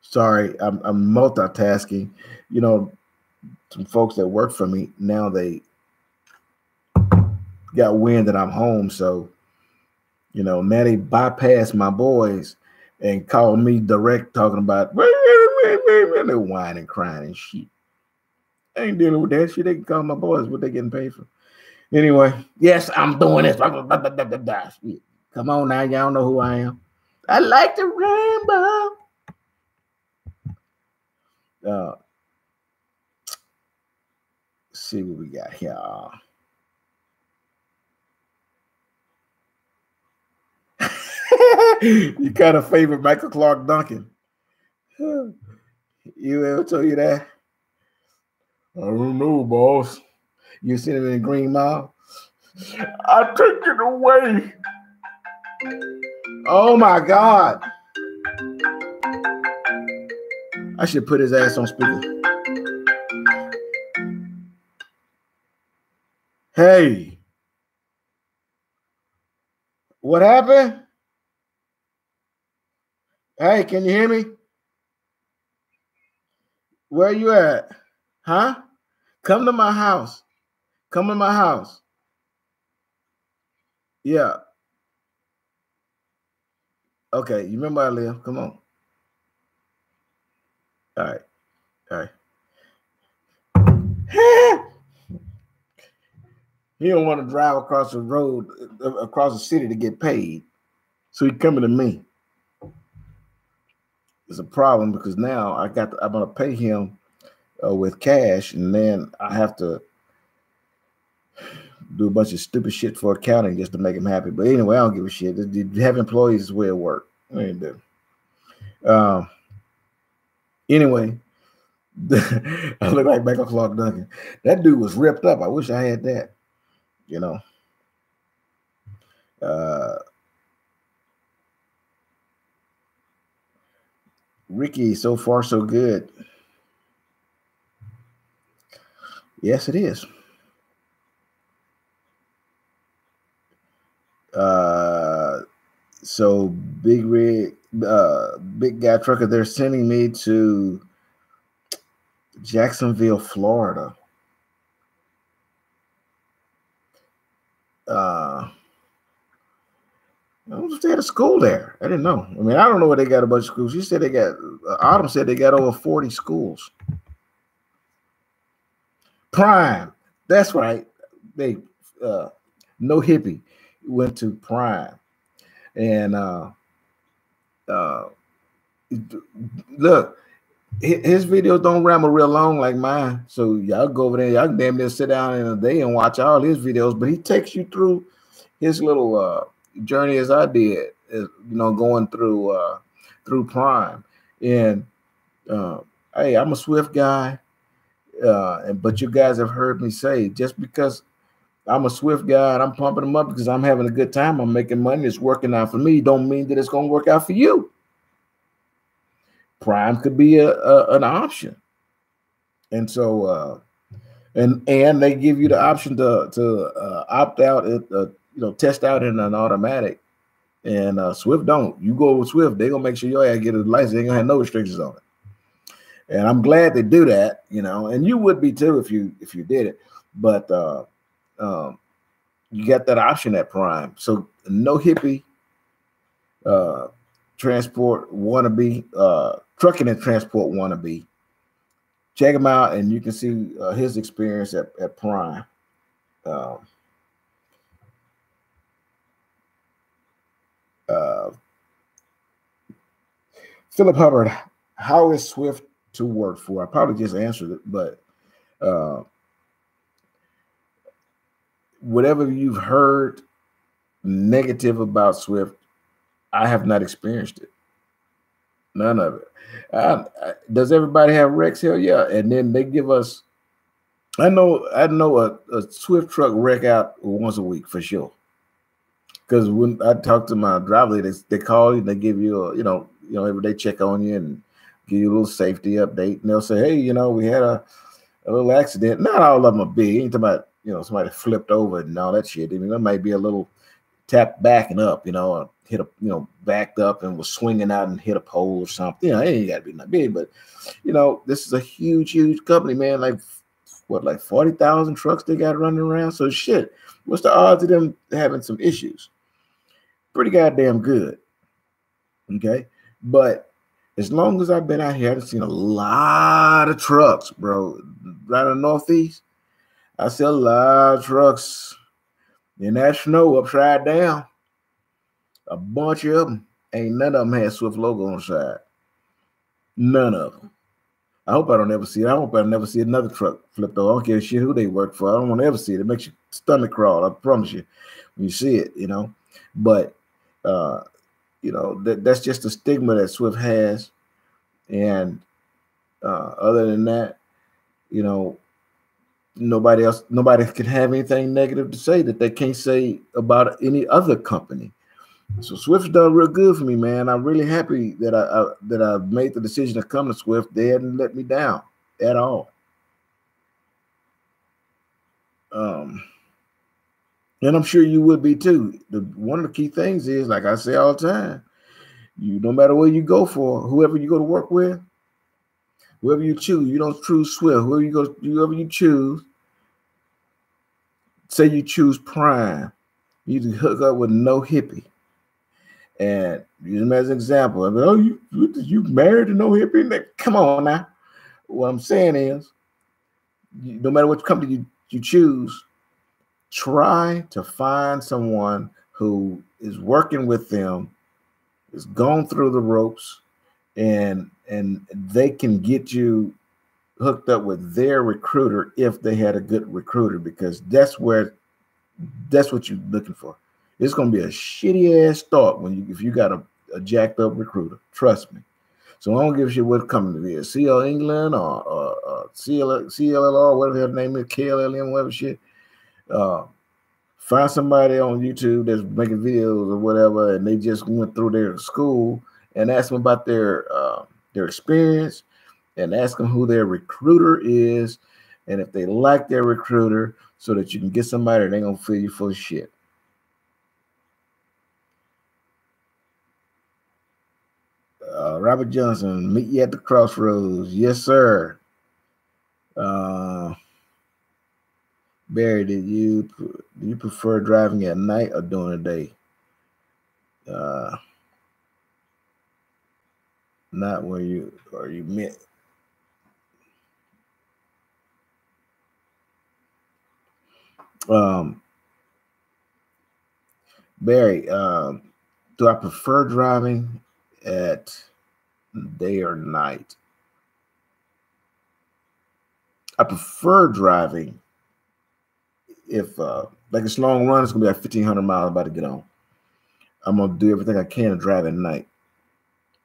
A: Sorry, I'm multitasking. You know, some folks that work for me now, they got wind that I'm home, so you know, now they bypass my boys and call me direct, talking about they're whining, crying, and shit. I ain't dealing with that shit. They can call my boys what they getting paid for. Anyway, yes, I'm doing this. Come on now, y'all know who I am. I like the rainbow. See what we got here. You kind of favor Michael Clark Duncan. You ever told you that? I don't know, boss. You seen him in Green Mile? I take it away. Oh my God. I should put his ass on speaker. Hey. What happened? Hey, can you hear me? Where you at? Huh? Come to my house. Come to my house. Yeah. Okay, you remember I live. Come on. All right. All right. He don't want to drive across the road, across the city to get paid. So he coming to me. It's a problem because now I'm going to pay him with cash, and then I have to do a bunch of stupid shit for accounting just to make him happy. But anyway, I don't give a shit. Have employees is where it work. Anyway, I look like Michael Clark Duncan. That dude was ripped up. I wish I had that. You know. Ricky, so far so good. Yes, it is. So big guy trucker, they're sending me to Jacksonville, Florida. I wonder if they had a school there. I didn't know. I mean, I don't know what they got a bunch of schools. She said they got, Autumn said they got over 40 schools. Prime. That's right. They, no hippie went to Prime. And look, his videos don't ramble real long like mine. So y'all go over there, y'all can damn near sit down in a day and watch all his videos, but he takes you through his little journey as I did, going through Prime. And hey, I'm a Swift guy, but you guys have heard me say, just because I'm a Swift guy and I'm pumping them up because I'm having a good time, I'm making money, it's working out for me, don't mean that it's going to work out for you. Prime could be an option. And so and they give you the option to opt out, test out in an automatic. And Swift don't. You go with Swift, they're gonna make sure your ass get a license. They ain't gonna have no restrictions on it. And I'm glad they do that, and you would be too if you did it. But you got that option at Prime. So no hippie transport wannabe, trucking and transport wannabe. Check him out, and you can see his experience at Prime. Philip Hubbard, how is Swift to work for? I probably just answered it, but whatever you've heard negative about Swift, I have not experienced it. None of it. Does everybody have wrecks? Hell yeah. And then they give us, I know a Swift truck wreck out once a week for sure. Because when I talk to my driver, they call you, they give you every day check on you and give you a little safety update. And they'll say, hey, we had a little accident. Not all of them are big. You ain't talking about, somebody flipped over and all that shit. I mean, there might be a little tap backing up, hit a, backed up and was swinging out and hit a pole or something. It ain't got to be that big, but this is a huge, huge company, man. Like 40,000 trucks they got running around. So shit, what's the odds of them having some issues? Pretty goddamn good. Okay, but as long as I've been out here, I've seen a lot of trucks, bro. Right in the Northeast, I see a lot of trucks in that snow upside down. A bunch of them. Ain't none of them had Swift logo on the side. None of them. I hope I don't ever see it. I hope I never see another truck flipped over. I don't care shit who they work for. I don't want to ever see it. It makes your stomach crawl. I promise you. When you see it, But that's just a stigma that Swift has. And other than that, nobody can have anything negative to say that they can't say about any other company. So Swift's done real good for me, man. I'm really happy that I made the decision to come to Swift. They hadn't let me down at all. And I'm sure you would be too. One of the key things is, like I say all the time, no matter where you go for, whoever you go to work with, whoever you choose, you don't choose Swift. Whoever you choose, say you choose Prime, you can hook up with no hippie. And use them as an example. I mean, you married to no hippie? Come on now. What I'm saying is, no matter what company you choose, try to find someone who is working with them, is gone through the ropes, and they can get you hooked up with their recruiter if they had a good recruiter, because that's what you're looking for. It's gonna be a shitty ass start if you got a jacked up recruiter. Trust me. So I don't give a shit what company it is, CL England or CLLR, whatever their name is, KLLM, whatever shit. Find somebody on YouTube that's making videos or whatever, and they just went through their school, and ask them about their experience, and ask them who their recruiter is, and if they like their recruiter, so that you can get somebody that ain't gonna fill you full of shit. Robert Johnson, meet you at the crossroads. Yes, sir. Barry, do you prefer driving at night or during the day? Not where you meant. Barry, do I prefer driving at day or night? I prefer driving if like it's long run, it's gonna be like 1,500 miles. I'm about to get on. I'm gonna do everything I can to drive at night.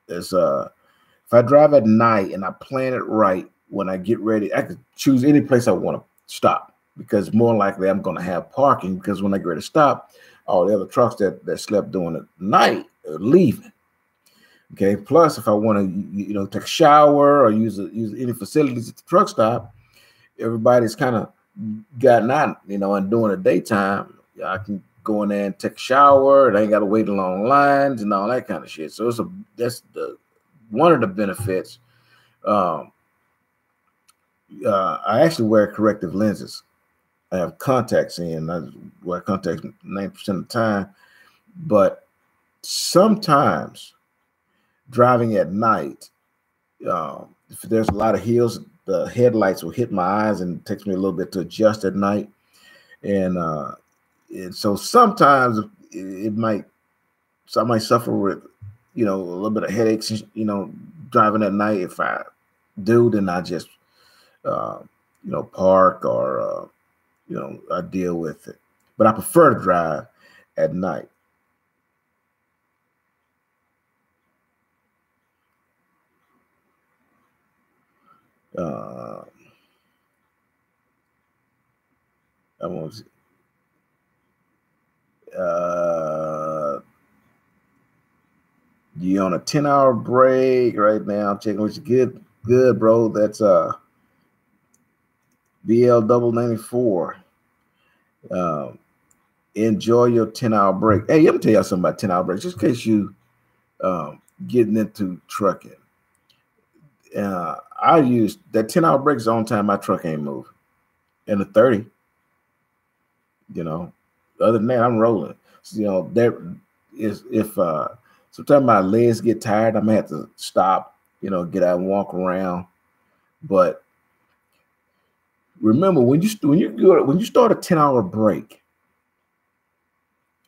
A: It's if I drive at night and I plan it right, when I get ready, I could choose any place I want to stop, because more likely I'm gonna have parking, because when I get ready to stop, all the other trucks that slept during the night are leaving. Okay. Plus, if I want to, take a shower or use any facilities at the truck stop, everybody's kind of gotten out, and during the daytime, I can go in there and take a shower, and I ain't got to wait in long lines and all that kind of shit. So that's one of the benefits. I actually wear corrective lenses. I have contacts in. I wear contacts 90% of the time, but sometimes driving at night, if there's a lot of hills, the headlights will hit my eyes, and it takes me a little bit to adjust at night. And so sometimes I might suffer with, a little bit of headaches, driving at night. If I do, then I just, park, or, I deal with it. But I prefer to drive at night. I won't. You on a 10-hour break right now? I'm checking what you good, bro. That's BL 94. Enjoy your 10-hour break. Hey, let me tell y'all something about 10-hour breaks, just in case you getting into trucking. I use that 10-hour break is the only time my truck ain't moving. And the 30, other than that, I'm rolling. So, that is, if sometimes my legs get tired, I'm gonna have to stop, get out and walk around. But remember, when you start a 10-hour break,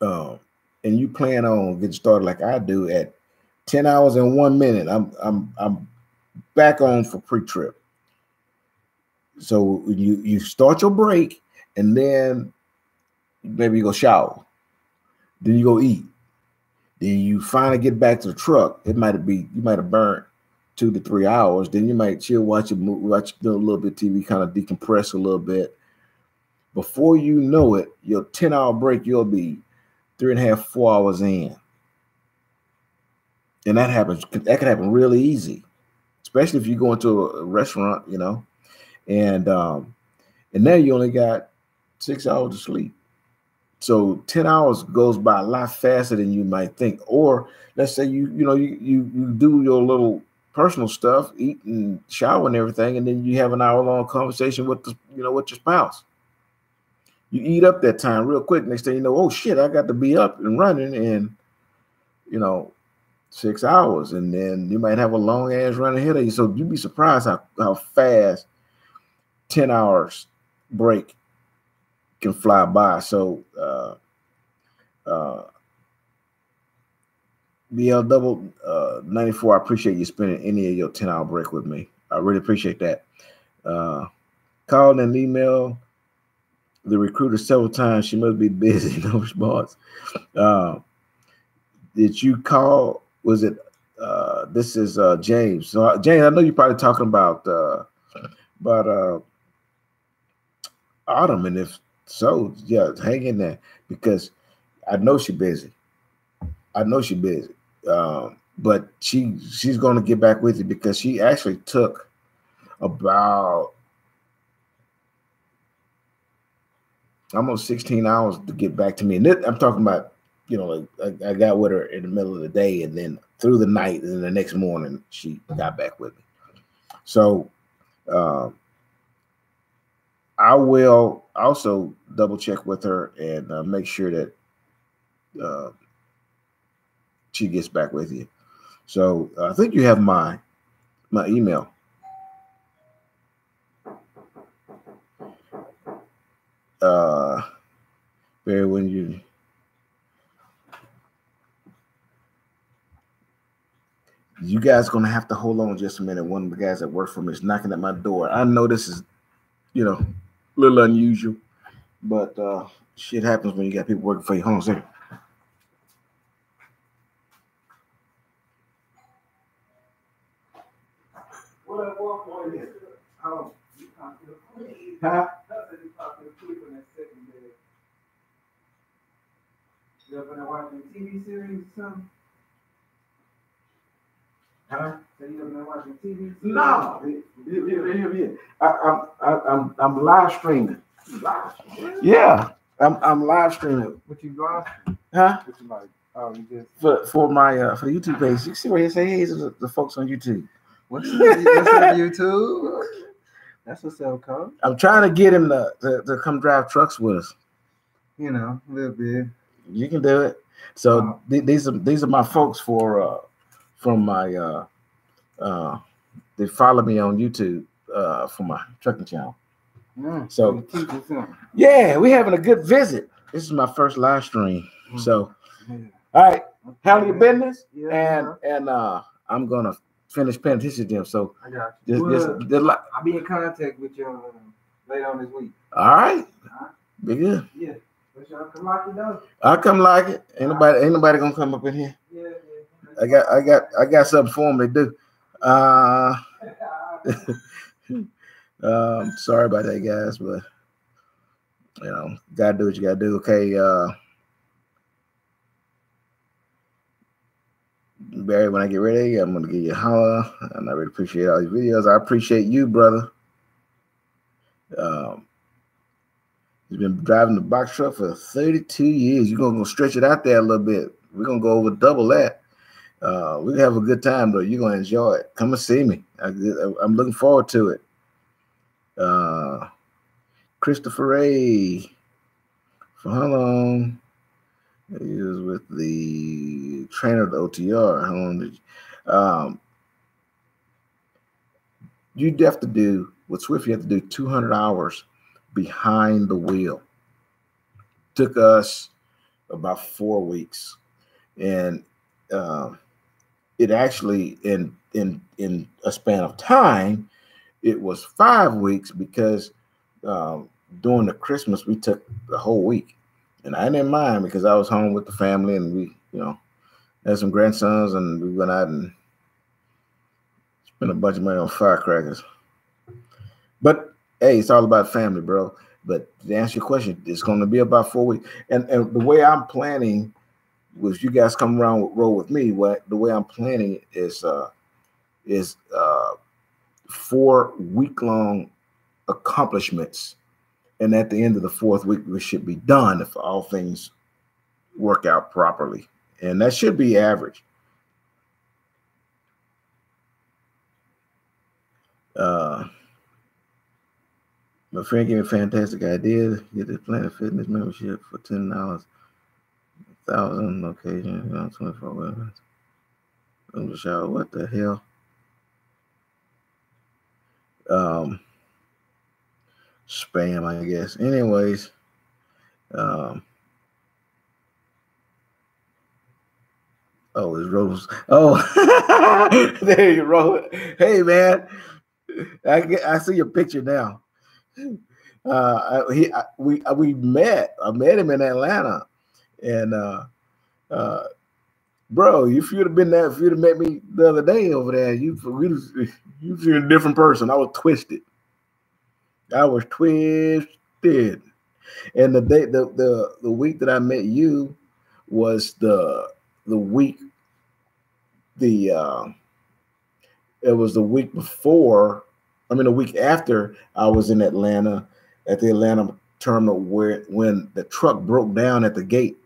A: and you plan on getting started like I do at 10 hours and 1 minute, I'm back on for pre-trip. So you start your break, and then maybe you go shower, then you go eat, then you finally get back to the truck. You might have burned 2 to 3 hours. Then you might chill, watch a movie, watch a little bit of TV, kind of decompress a little bit. Before you know it, your 10-hour break, you'll be 3.5, 4 hours in. And that can happen really easy, especially if you go into a restaurant, and now you only got 6 hours of sleep. So 10 hours goes by a lot faster than you might think. Or let's say you do your little personal stuff, eat and shower and everything, and then you have an hour-long conversation with with your spouse. You eat up that time real quick. Next thing you know, oh shit, I got to be up and running in 6 hours, and then you might have a long ass run ahead of you. So you'd be surprised how fast 10 hours break can fly by. So BL 94, I appreciate you spending any of your 10-hour break with me. I really appreciate that. Called and emailed the recruiter several times. She must be busy. No response. Did you call? Was it? This is James. So James, I know you're probably talking about Autumn, and if so, yeah, hang in there, because I know she's busy. But she's going to get back with you, because she actually took about almost 16 hours to get back to me. And I'm talking about, like I got with her in the middle of the day, and then through the night, and then the next morning she got back with me. So I will also double check with her and make sure that she gets back with you. So I think you have my email. Barry, when you guys gonna have to hold on just a minute. One of the guys that work for me is knocking at my door. I know this is, a little unusual, but shit happens when you got people working for you. Hold on a second. What up, huh? You up in there watching a TV series or something? Huh? So you up in there watching TV? No. I'm live streaming. Yeah, I'm live streaming.
B: What you live?
A: Huh?
B: What you like? Oh, you just
A: for my for the YouTube page. You see where he say, hey, the folks on YouTube.
B: What's up, YouTube? That's what's up, Coach.
A: I'm trying to get him to come drive trucks with us.
B: A little bit.
A: You can do it. So these are my folks from my they follow me on YouTube for my trucking channel. So yeah, we having a good visit. This is my first live stream. So all right, handle your business, and I'm gonna finish paying attention to them. So
B: I got you. I'll be in contact with you later on this week.
A: All right. Be good.
B: Yeah. Y'all come like it though.
A: I'll come like it. Ain't nobody gonna come up in here.
B: Yeah.
A: I got something for them to do. Sorry about that, guys, but gotta do what you gotta do. Okay, Barry, when I get ready, I'm gonna give you a holler, and I really appreciate all these videos. I appreciate you, brother. He's been driving the box truck for 32 years. You're gonna stretch it out there a little bit. We're gonna go over double that. We're gonna have a good time, though. You're gonna enjoy it. Come and see me. I'm looking forward to it. Christopher Ray, for how long? He was with the trainer of the OTR. How long did you have to do with Swifty? You have to do 200 hours behind the wheel. Took us about 4 weeks, and it actually in a span of time, it was 5 weeks because during the Christmas we took the whole week, and I didn't mind because I was home with the family, and we had some grandsons, and we went out and spent a bunch of money on firecrackers. But hey, it's all about family, bro. But to answer your question, it's going to be about 4 weeks. And the way I'm planning, was you guys come around roll with me. The way I'm planning is 4 week-long accomplishments, and at the end of the 4th week, we should be done if all things work out properly, and that should be average. My friend gave me a fantastic idea. Get this Planet Fitness membership for $10, 1,000 locations, 24 women. I'm just out. What the hell? Spam, I guess. Anyways, oh, it's Rose. Oh, there you roll. Hey, man, I see your picture now. We met. I met him in Atlanta, and bro, if you'd have been there, if you'd have met me the other day over there, you'd be a different person. I was twisted. And the day, the week that I met you was the week. It was the week before. I mean, the week after I was in Atlanta at the Atlanta terminal where when the truck broke down at the gate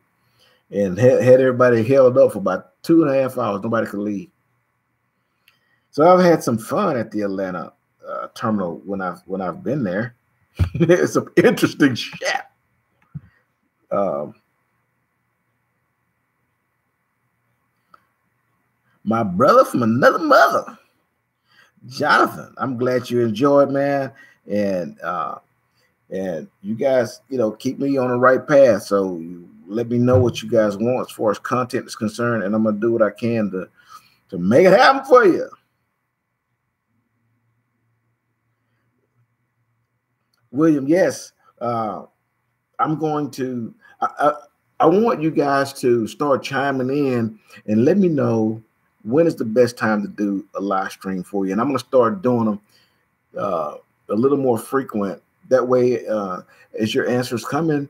A: and had everybody held up for about 2.5 hours. Nobody could leave. So I've had some fun at the Atlanta terminal when I've been there. It's some interesting shit. My brother from another mother, Jonathan. I'm glad you enjoyed, man, and you guys, keep me on the right path. So you let me know what you guys want as far as content is concerned, and I'm gonna do what I can to make it happen for you. William, yes, I'm going to. I want you guys to start chiming in and let me know when is the best time to do a live stream for you, and I'm going to start doing them a little more frequent. That way, as your answers come in,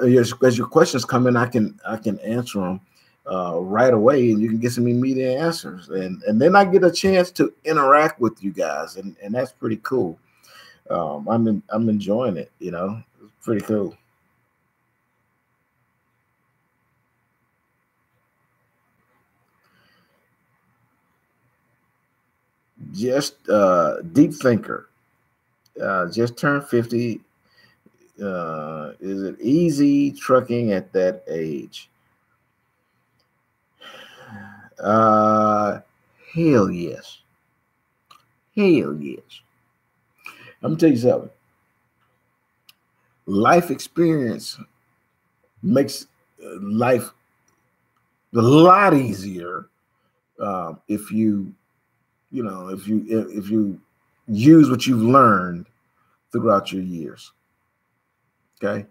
A: as your questions come in, I can answer them right away, and you can get some immediate answers, and then I get a chance to interact with you guys, and that's pretty cool. I'm enjoying it. It's pretty cool. Just deep thinker. Just turned 50. Is it easy trucking at that age? Hell yes. Hell yes. I'm gonna tell you something. Life experience makes life a lot easier if you use what you've learned throughout your years. Okay.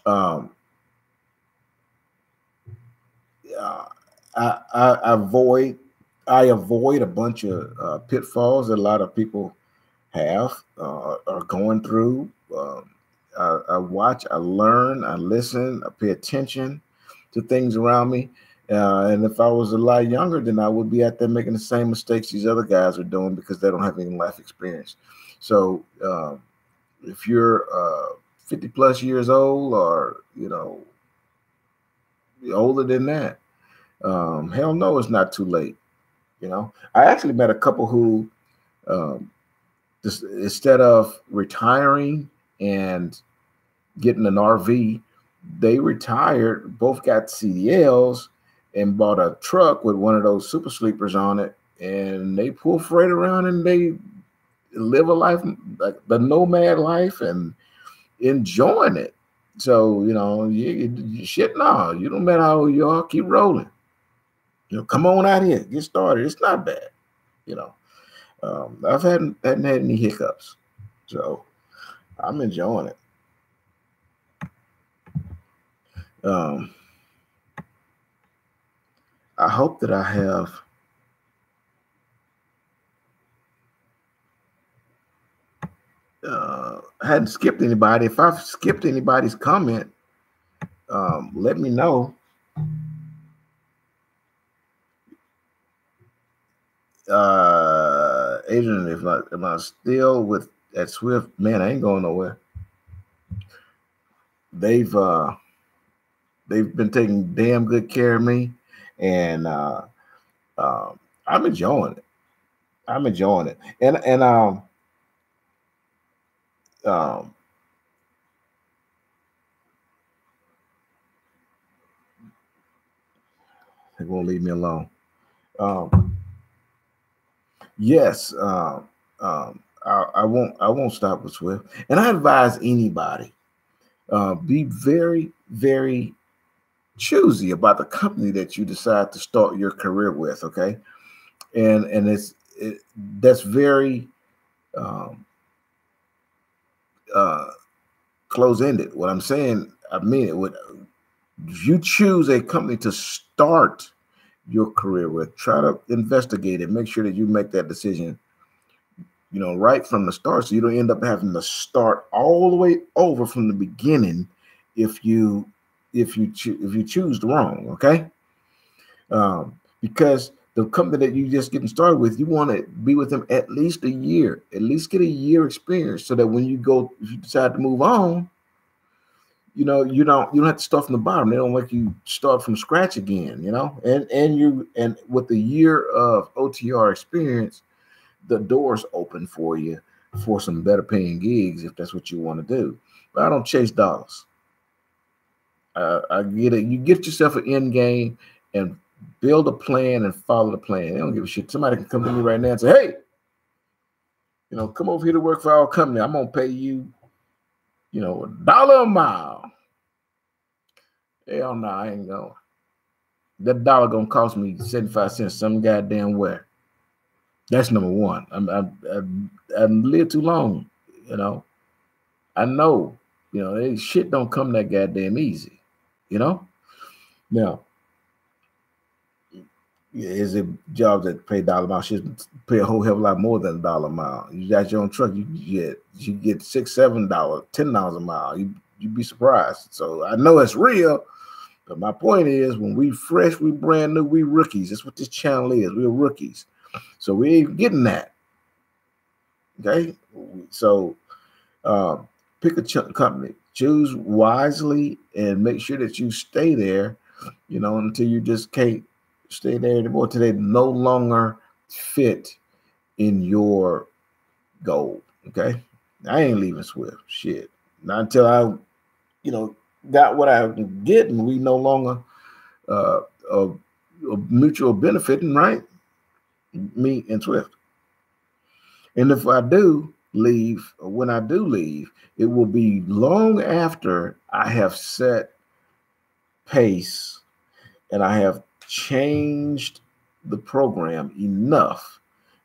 A: I avoid a bunch of pitfalls that a lot of people are going through. I watch, I learn, I listen, I pay attention to things around me. And if I was a lot younger, then I would be out there making the same mistakes these other guys are doing because they don't have any life experience. So if you're 50 plus years old or, older than that, hell no, it's not too late. I actually met a couple who just instead of retiring and getting an RV, they retired, both got CDLs and bought a truck with one of those super sleepers on it, and they pull freight around and they live a life like the nomad life and enjoying it. So, shit, no, you don't matter how old you are, keep rolling. Come on out here, get started. It's not bad. I've hadn't had any hiccups, so I'm enjoying it. I hope that I hadn't skipped anybody. If I've skipped anybody's comment, let me know. Adrian, if I'm still at Swift, man, I ain't going nowhere. They've been taking damn good care of me, and I'm enjoying it. I'm enjoying it, and they won't leave me alone. Yes, I won't stop with Swift, and I advise anybody be very, very choosy about the company that you decide to start your career with. Okay, and that's very close-ended. What I'm saying, I mean it. If you choose a company to start your career with, try to investigate it. Make sure that you make that decision, right from the start, so you don't end up having to start all the way over from the beginning if you choose the wrong. Okay, because the company that you just getting started with, you want to be with them at least a year, at least get a year experience, so that when if you decide to move on, you know, you don't have to start from the bottom. They don't make you start from scratch again, you know. And with the year of OTR experience, the doors open for you for some better paying gigs if that's what you want to do. But I don't chase dollars. I get it. You get yourself an end game and build a plan and follow the plan. They don't give a shit. Somebody can come to me right now and say, hey, you know, come over here to work for our company. I'm gonna pay you, you know, $1 a mile. Hell no, I ain't going. That dollar gonna cost me 75 cents some goddamn where. That's number one. I've lived too long, you know. I know, you know, shit don't come that goddamn easy, you know. Now, is it jobs that pay $1 a mile? Should pay a whole hell of a lot more than $1 a mile. You got your own truck, you get $6, $7, $10 a mile. You'd be surprised. So I know it's real, but my point is, when we fresh, we brand new, we rookies. That's what this channel is. We're rookies, so we ain't getting that. Okay, so pick a company, choose wisely, and make sure that you stay there, you know, until you just can't stay there anymore, till they no longer fit in your goal. Okay, I ain't leaving Swift. Shit, not until I, you know, got what I'm getting. We no longer a mutual benefiting, right? Me and Swift. And if I do leave, or when I do leave, it will be long after I have set pace and I have changed the program enough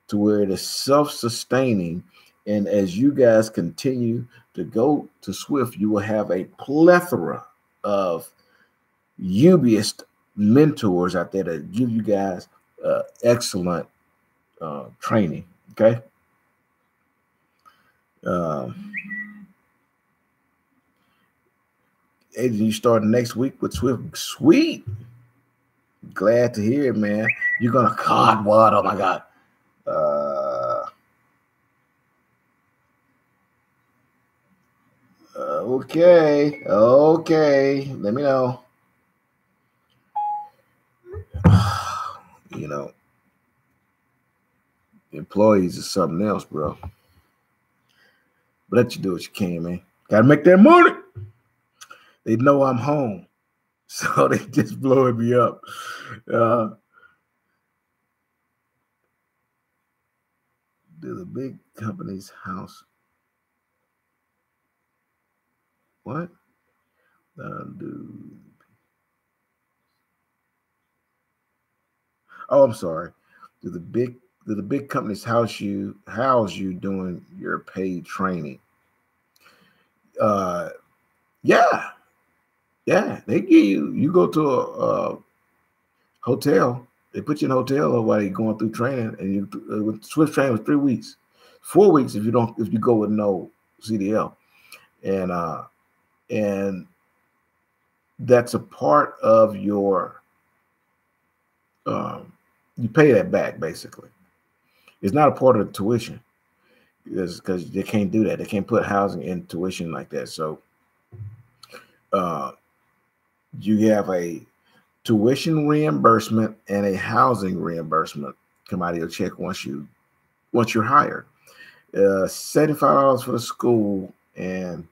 A: to where it is self-sustaining. And as you guys continue to go to Swift, you will have a plethora of UBist mentors out there that give you guys excellent training. Okay. And you start next week with Swift. Sweet. Glad to hear it, man. You're gonna, God, what? Oh my God. Okay. Let me know. You know, employees is something else, bro. But let you do what you can, man. Gotta make that money. They know I'm home, so they just blowing me up. Do the big company's house what? Oh, I'm sorry. Do the big companies house you doing your paid training? Yeah. They give you go to a hotel. They put you in a hotel while you're going through training, and you with Swift training was 3 weeks, 4 weeks if you go with no CDL, and that's a part of your. You pay that back basically. It's not a part of the tuition because they can't do that. They can't put housing in tuition like that. So you have a tuition reimbursement and a housing reimbursement come out of your check once you're hired. $75 for the school, and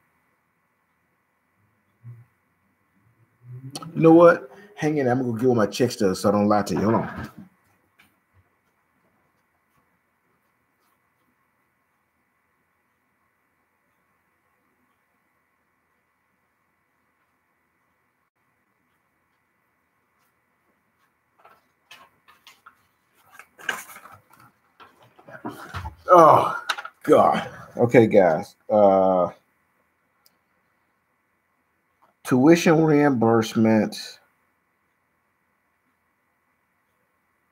A: you know what? Hang in, I'm gonna give my check stubs so I don't lie to you. Hold on. Oh God. Okay, guys. Tuition reimbursement.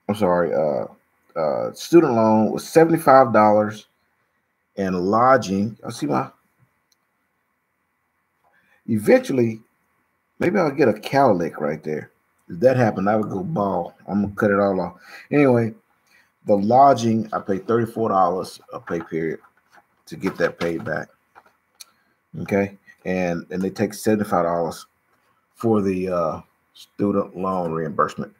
A: I'm sorry. Student loan was $75, and lodging. I see my. Eventually, maybe I'll get a cowlick right there. If that happened, I would go ball. I'm gonna cut it all off. Anyway, the lodging, I pay $34 a pay period to get that paid back. Okay, and they take $75 for the student loan reimbursement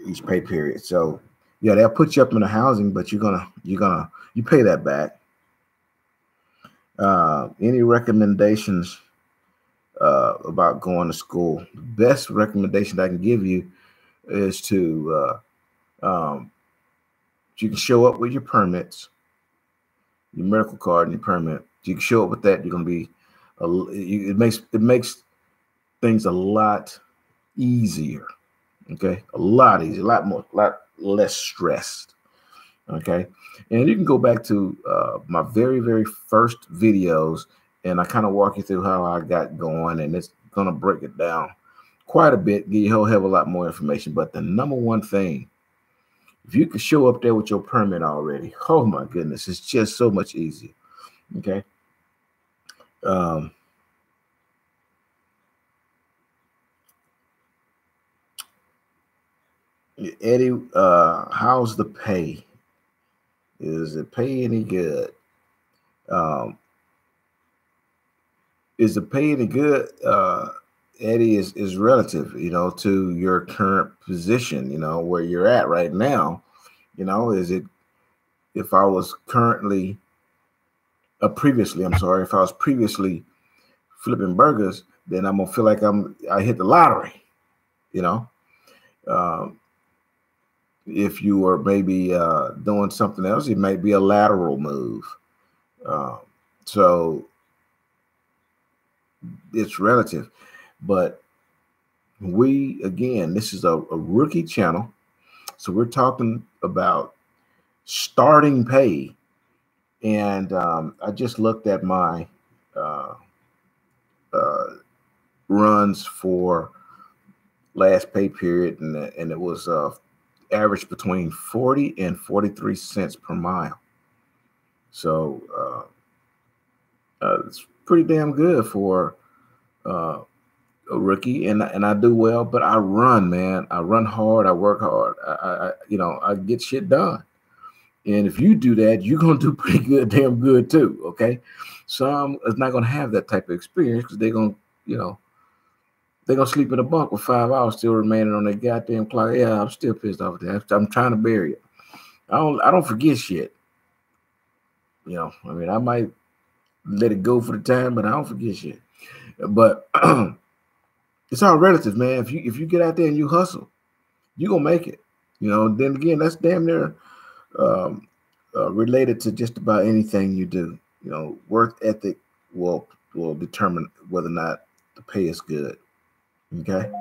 A: each pay period. So yeah, they'll put you up in the housing, but you pay that back. Any recommendations about going to school? The best recommendation I can give you is to you can show up with your permits, your medical card, and your permit. You can show up with that. You're going to be it makes things a lot easier. Okay, a lot easier, a lot less stressed. Okay, and you can go back to my very first videos, and I kind of walk you through how I got going, and it's going to break it down quite a bit. You'll have a lot more information, but the number one thing, if you can show up there with your permit already, oh my goodness, it's just so much easier. Okay. Eddie, how's the pay? Is it pay any good? Is the pay any good? Eddie, is relative, to your current position, where you're at right now. Is it, if I was currently previously, I'm sorry, if I was previously flipping burgers, then I'm gonna feel like I hit the lottery. If you were maybe doing something else, it might be a lateral move. So it's relative, but this is a rookie channel, so we're talking about starting pay. And I just looked at my runs for last pay period, and it was average between 40 and 43 cents per mile. So it's pretty damn good for a rookie, and I do well. But I run, man. I run hard. I work hard. I get shit done. And if you do that, you're gonna do pretty good, damn good too. Okay, some is not gonna have that type of experience because they're gonna sleep in a bunk with 5 hours still remaining on their goddamn clock. Yeah, I'm still pissed off at that. I'm trying to bury it. I don't forget shit. I mean, I might let it go for the time, but I don't forget shit. But it's all relative, man. If you get out there and you hustle, you're gonna make it. Then again, that's damn near related to just about anything you do. Work ethic will determine whether or not the pay is good. Okay.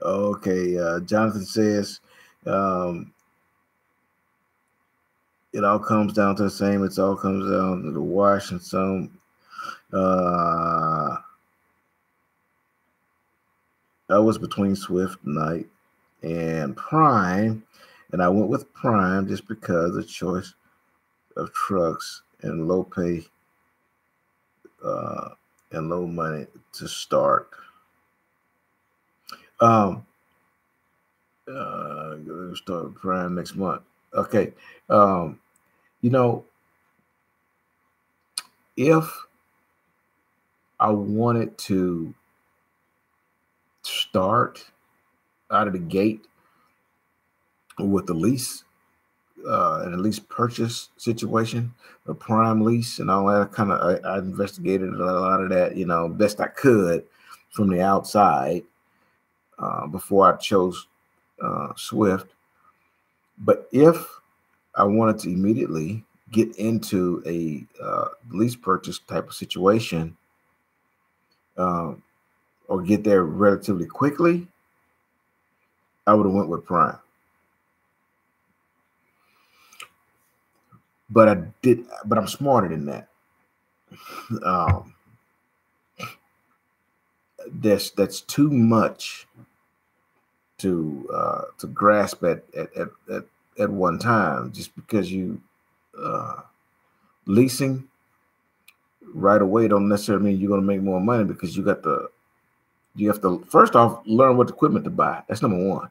A: Okay. Jonathan says, it all comes down to the same. It all comes down to the wash and some. I was between Swift Night and Prime, and I went with Prime just because the choice of trucks and low pay and low money to start. Start Prime next month. Okay. If I wanted to start out of the gate with the lease and a lease purchase situation, a prime lease and all that, I investigated a lot of that, best I could from the outside before I chose Swift. But if I wanted to immediately get into a lease purchase type of situation or get there relatively quickly, I would have went with Prime. But I'm smarter than that. That's too much to grasp at one time, just because you leasing right away don't necessarily mean you're going to make more money, because you got the You have to first off learn what equipment to buy. That's number one.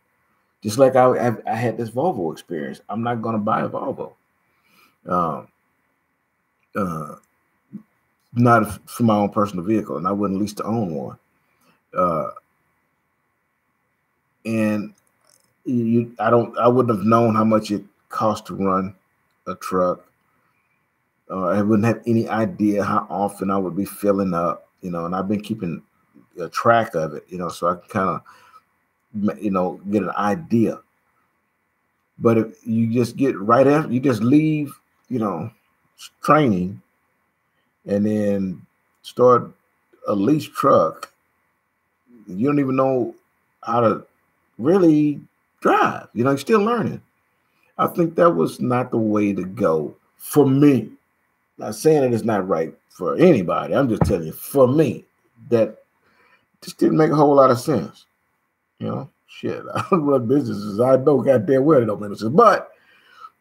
A: Just like I had this Volvo experience. I'm not going to buy a Volvo. Uh, Not for my own personal vehicle, and I wouldn't lease to own one. And I wouldn't have known how much it cost to run a truck. I wouldn't have any idea how often I would be filling up, and I've been keeping a track of it, so I can kind of, get an idea. But if you just get right after, you just leave, training and then start a lease truck, you don't even know how to really drive. You're still learning. I think that was not the way to go for me. Not saying that it's not right for anybody. I'm just telling you, for me, that just didn't make a whole lot of sense. Shit, I don't run businesses. I know goddamn well it don't make sense. But,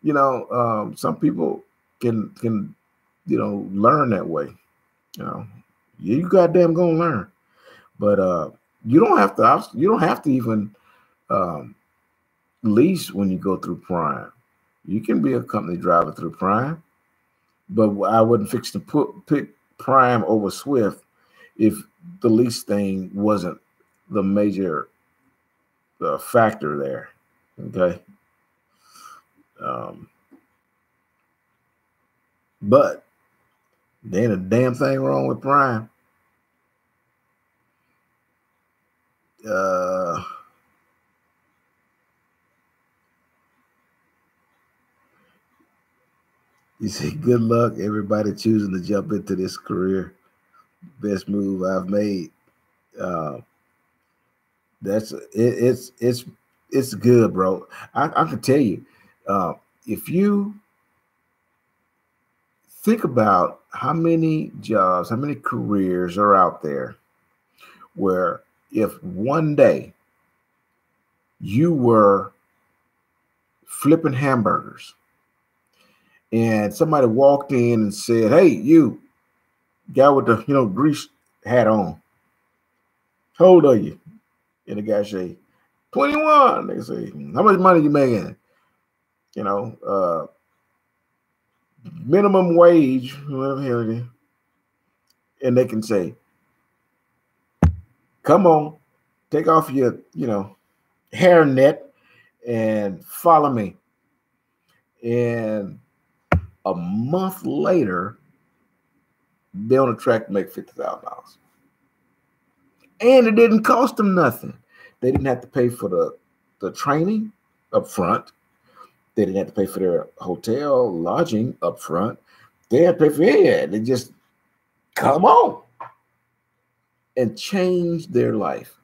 A: some people can learn that way. You goddamn gonna learn. But you don't have to even lease when you go through Prime. You can be a company driver through Prime. But I wouldn't fix to pick Prime over Swift if the lease thing wasn't the major factor there. Okay. But there ain't a damn thing wrong with Prime. You say, good luck, everybody choosing to jump into this career. Best move I've made. It's good, bro. I can tell you, if you think about how many jobs, how many careers are out there where if one day you were flipping hamburgers and somebody walked in and said, hey, you guy with the grease hat on, how old are you? And the guy say 21. They say, how much money you making? Minimum wage, whatever it is. And they can say, come on, take off your hairnet and follow me. And a month later, they're on a track to make $50,000. And it didn't cost them nothing. They didn't have to pay for the training up front. They didn't have to pay for their hotel lodging up front. They had to pay for it. They just come on and change their life.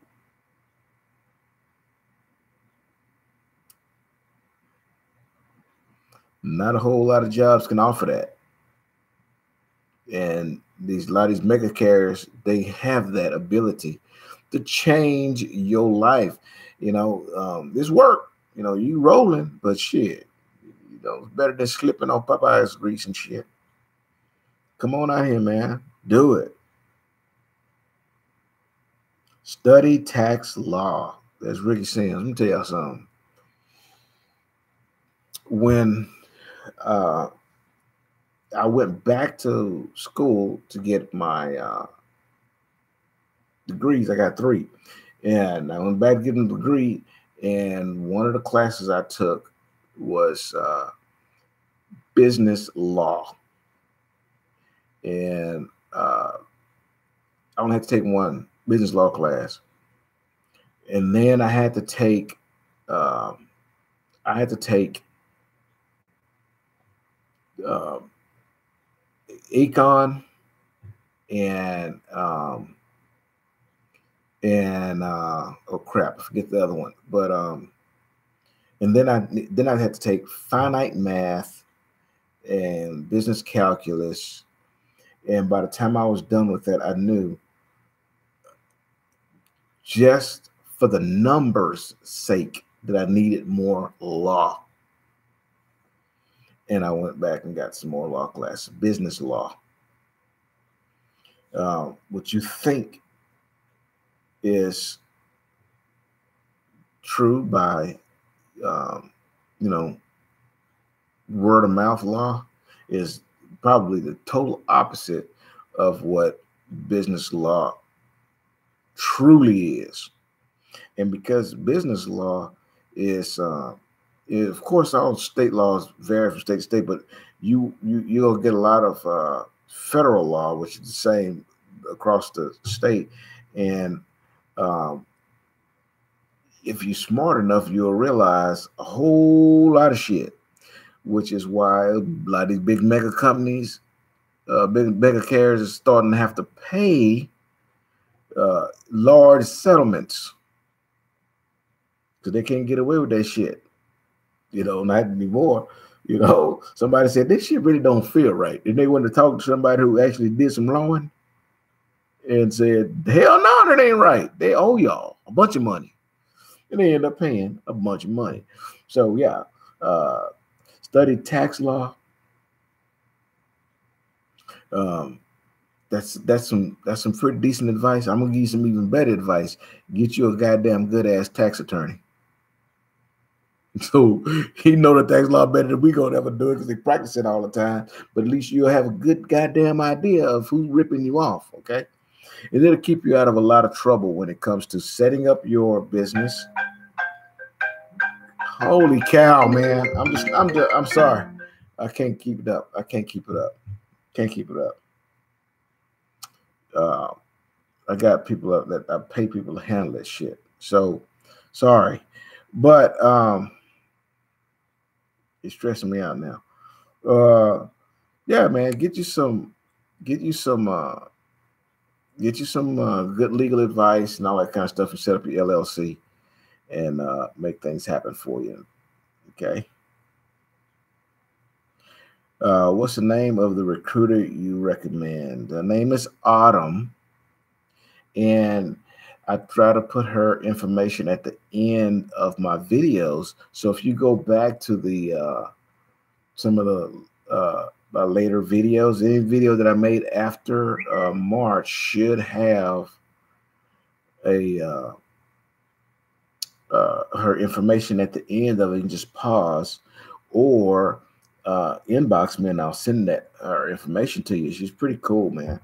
A: Not a whole lot of jobs can offer that. And a lot of these mega carriers, they have that ability to change your life. This work, you rolling, but shit, it's better than slipping on Popeye's grease and shit. Come on out here, man. Do it. Study tax law. That's Ricky Sims. Let me tell y'all something. When I went back to school to get my degrees, I got 3. And I went back to get a degree, and one of the classes I took was business law. And I only had to take one business law class. And then I had to take econ and oh crap, I forget the other one. But and then I had to take finite math and business calculus. And by the time I was done with that, I knew just for the numbers' sake that I needed more law. And I went back and got some more law classes, business law. What you think is true by, you know, word of mouth law is probably the total opposite of what business law truly is. And because business law is of course, all state laws vary from state to state, but you'll get a lot of federal law, which is the same across the state. And if you're smart enough, you'll realize a whole lot of shit, which is why a lot of these big mega companies, big mega carriers, are starting to have to pay large settlements because they can't get away with that shit. You know, not anymore. You know, somebody said this shit really don't feel right, and they went to talk to somebody who actually did some loan and said, "Hell no, that ain't right. They owe y'all a bunch of money," and they end up paying a bunch of money. So yeah, study tax law. That's some pretty decent advice. I'm gonna give you some even better advice. Get you a goddamn good ass tax attorney. So he know the tax law better than we gonna ever do it because they practice it all the time. But at least you'll have a good goddamn idea of who's ripping you off, okay? And it'll keep you out of a lot of trouble when it comes to setting up your business. Holy cow, man! I'm sorry. I can't keep it up. Can't keep it up. I got people up that I pay people to handle that shit. So sorry, but it's stressing me out now. Yeah, man, get you some good legal advice and all that kind of stuff, and set up your LLC and make things happen for you. Okay. What's the name of the recruiter you recommend? The name is Autumn, and I try to put her information at the end of my videos. So if you go back to the some of the later videos, any video that I made after March should have a her information at the end of it. You can just pause or inbox me, and I'll send that her information to you. She's pretty cool, man.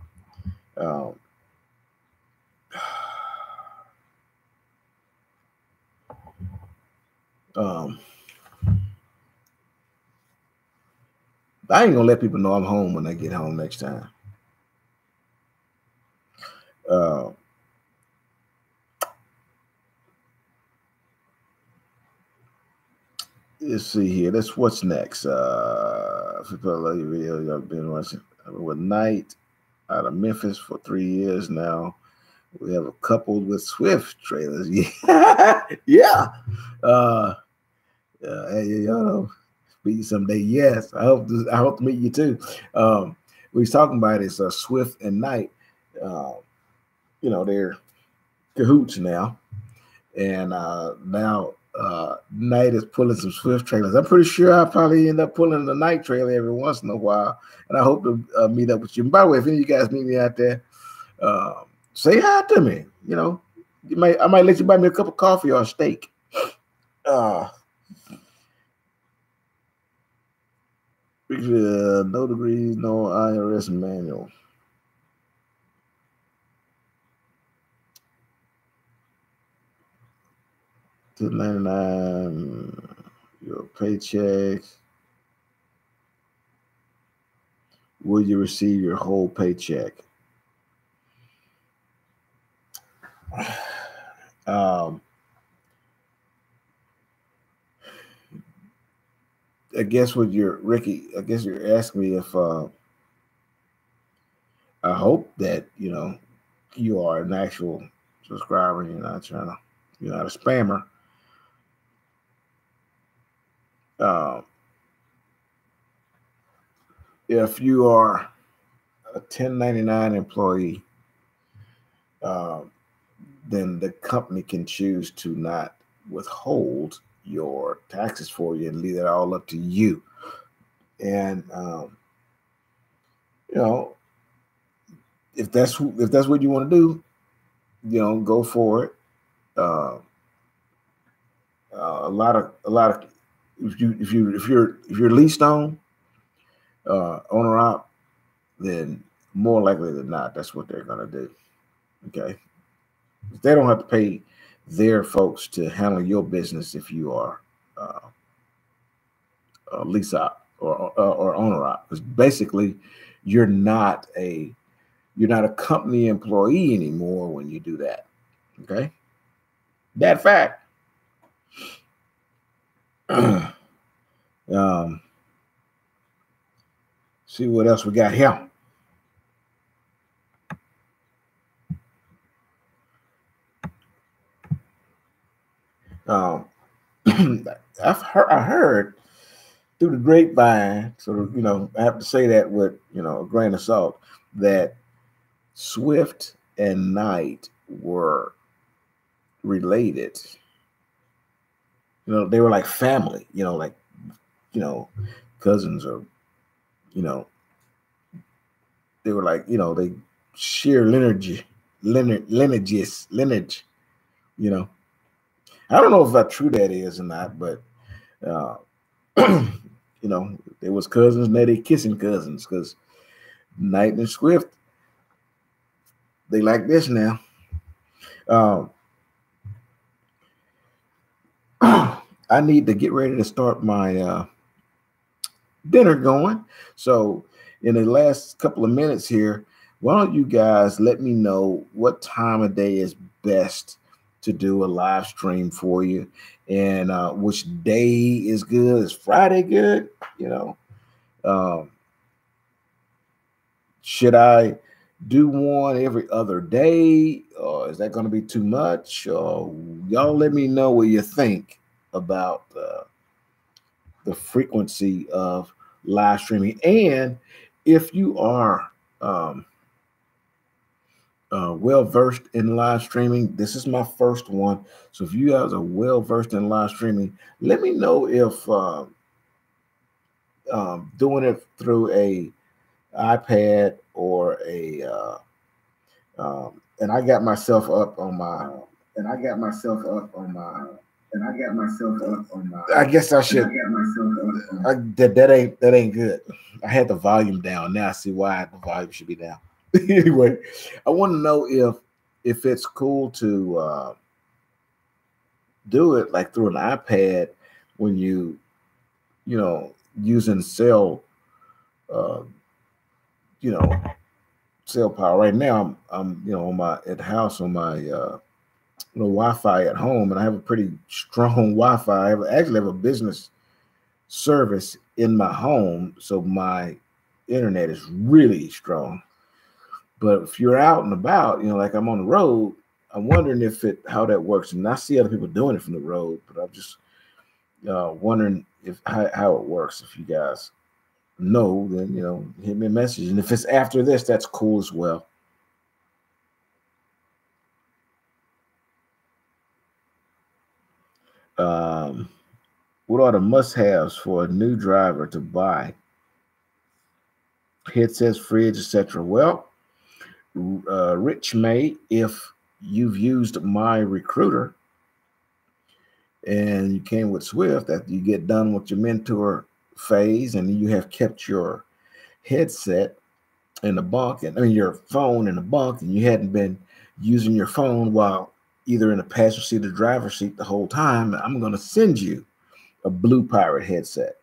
A: I ain't gonna let people know I'm home when I get home next time. Let's see here. That's what's next. If you love your video, I've been watching with Knight out of Memphis for 3 years now. We have a couple with Swift trailers. Yeah, yeah. Hey, y'all know, meet you someday. Yes, I hope to meet you too. We was talking about is Swift and Knight. You know, they're cahoots now, and now Knight is pulling some Swift trailers. I'm pretty sure I'll probably end up pulling the Knight trailer every once in a while, and I hope to meet up with you. And by the way, if any of you guys meet me out there, say hi to me. You know, I might let you buy me a cup of coffee or a steak. No degrees, no IRS manual. $2.99, your paycheck. Will you receive your whole paycheck? I guess what Ricky, I guess you're asking me if I hope that, you know, you are an actual subscriber and you're not a spammer. If you are a 1099 employee, then the company can choose to not withhold your taxes for you and leave it all up to you. And you know, if that's what you want to do, go for it. A lot of if you're leased on owner op, then more likely than not, that's what they're gonna do. Okay, they don't have to pay their folks to handle your business if you are lease op or owner op, because basically you're not a company employee anymore when you do that. Okay, that fact. See what else we got here. I heard through the grapevine, so I have to say that with a grain of salt, that Swift and Knight were related. They were like family. Like cousins, or they were like they share lineage. I don't know if how true that is or not, but they was cousins, now they kissing cousins, because Knight and Swift, they like this now. I need to get ready to start my dinner going. So in the last couple of minutes here, why don't you guys let me know what time of day is best to do a live stream for you, and which day is good. Is Friday good? Should I do one every other day, or is that going to be too much? Y'all let me know what you think about the frequency of live streaming, and if you are well versed in live streaming, this is my first one. So if you guys are well versed in live streaming, let me know if doing it through a iPad or a and I got myself up on my I guess I should. That ain't good. I had the volume down. Now I see why the volume should be down. Anyway, I want to know if it's cool to do it like through an iPad when using cell cell power. Right now I'm on my at house on my Wi-Fi at home, and I have a pretty strong Wi-Fi. I actually have a business service in my home, so my internet is really strong. But if you're out and about, like I'm on the road, I'm wondering how that works. And I see other people doing it from the road, but I'm just wondering how it works. If you guys know, then hit me a message. And if it's after this, that's cool as well. What are the must-haves for a new driver to buy? Headsets, fridge, etc. Well, Rich May, if you've used My Recruiter and you came with Swift, that you get done with your mentor phase and you have kept your headset in the bunk, your phone in the bunk, and you hadn't been using your phone while either in the passenger seat or driver's seat the whole time, I'm going to send you a Blue Pirate headset.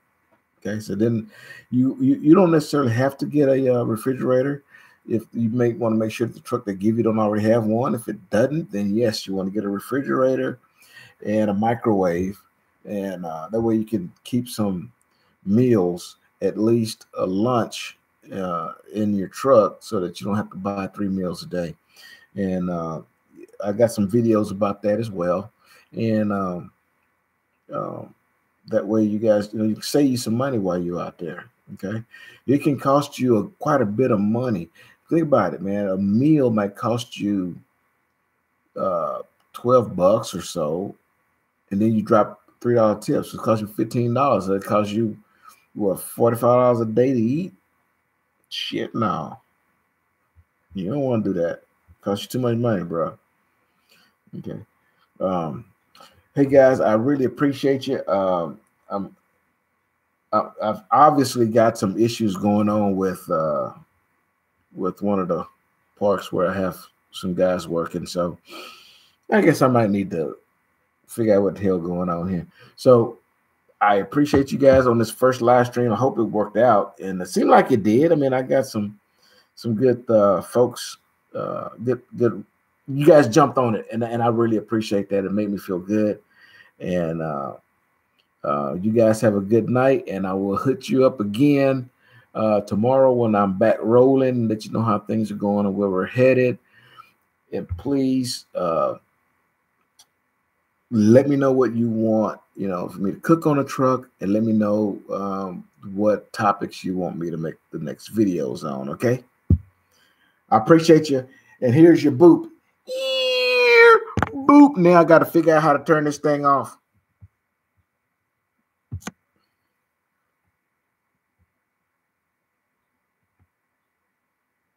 A: Okay, so then you don't necessarily have to get a refrigerator. If you may want to make sure that the truck they give you don't already have one. If it doesn't, then yes, you want to get a refrigerator and a microwave, and that way you can keep some meals, at least a lunch in your truck, so that you don't have to buy 3 meals a day. And I got some videos about that as well. And that way you guys, you can save you some money while you're out there. Okay, it can cost you quite a bit of money. Think about it, man. A meal might cost you $12 or so, and then you drop $3 tips. It costs you $15. It costs you what, $45 a day to eat? Shit, no. You don't want to do that. It costs you too much money, bro. Okay. Hey guys, I really appreciate you. I've obviously got some issues going on with one of the parks where I have some guys working, so I guess I might need to figure out what the hell going on here. So I appreciate you guys on this first live stream. I hope it worked out, and it seemed like it did. I mean, I got some good folks. Good. You guys jumped on it, and I really appreciate that. It made me feel good, and you guys have a good night, and I will hit you up again tomorrow when I'm back rolling, let you know how things are going and where we're headed. And please let me know what you want, for me to cook on a truck, and let me know what topics you want me to make the next videos on, okay? I appreciate you. And here's your boop. Boop. Now I got to figure out how to turn this thing off.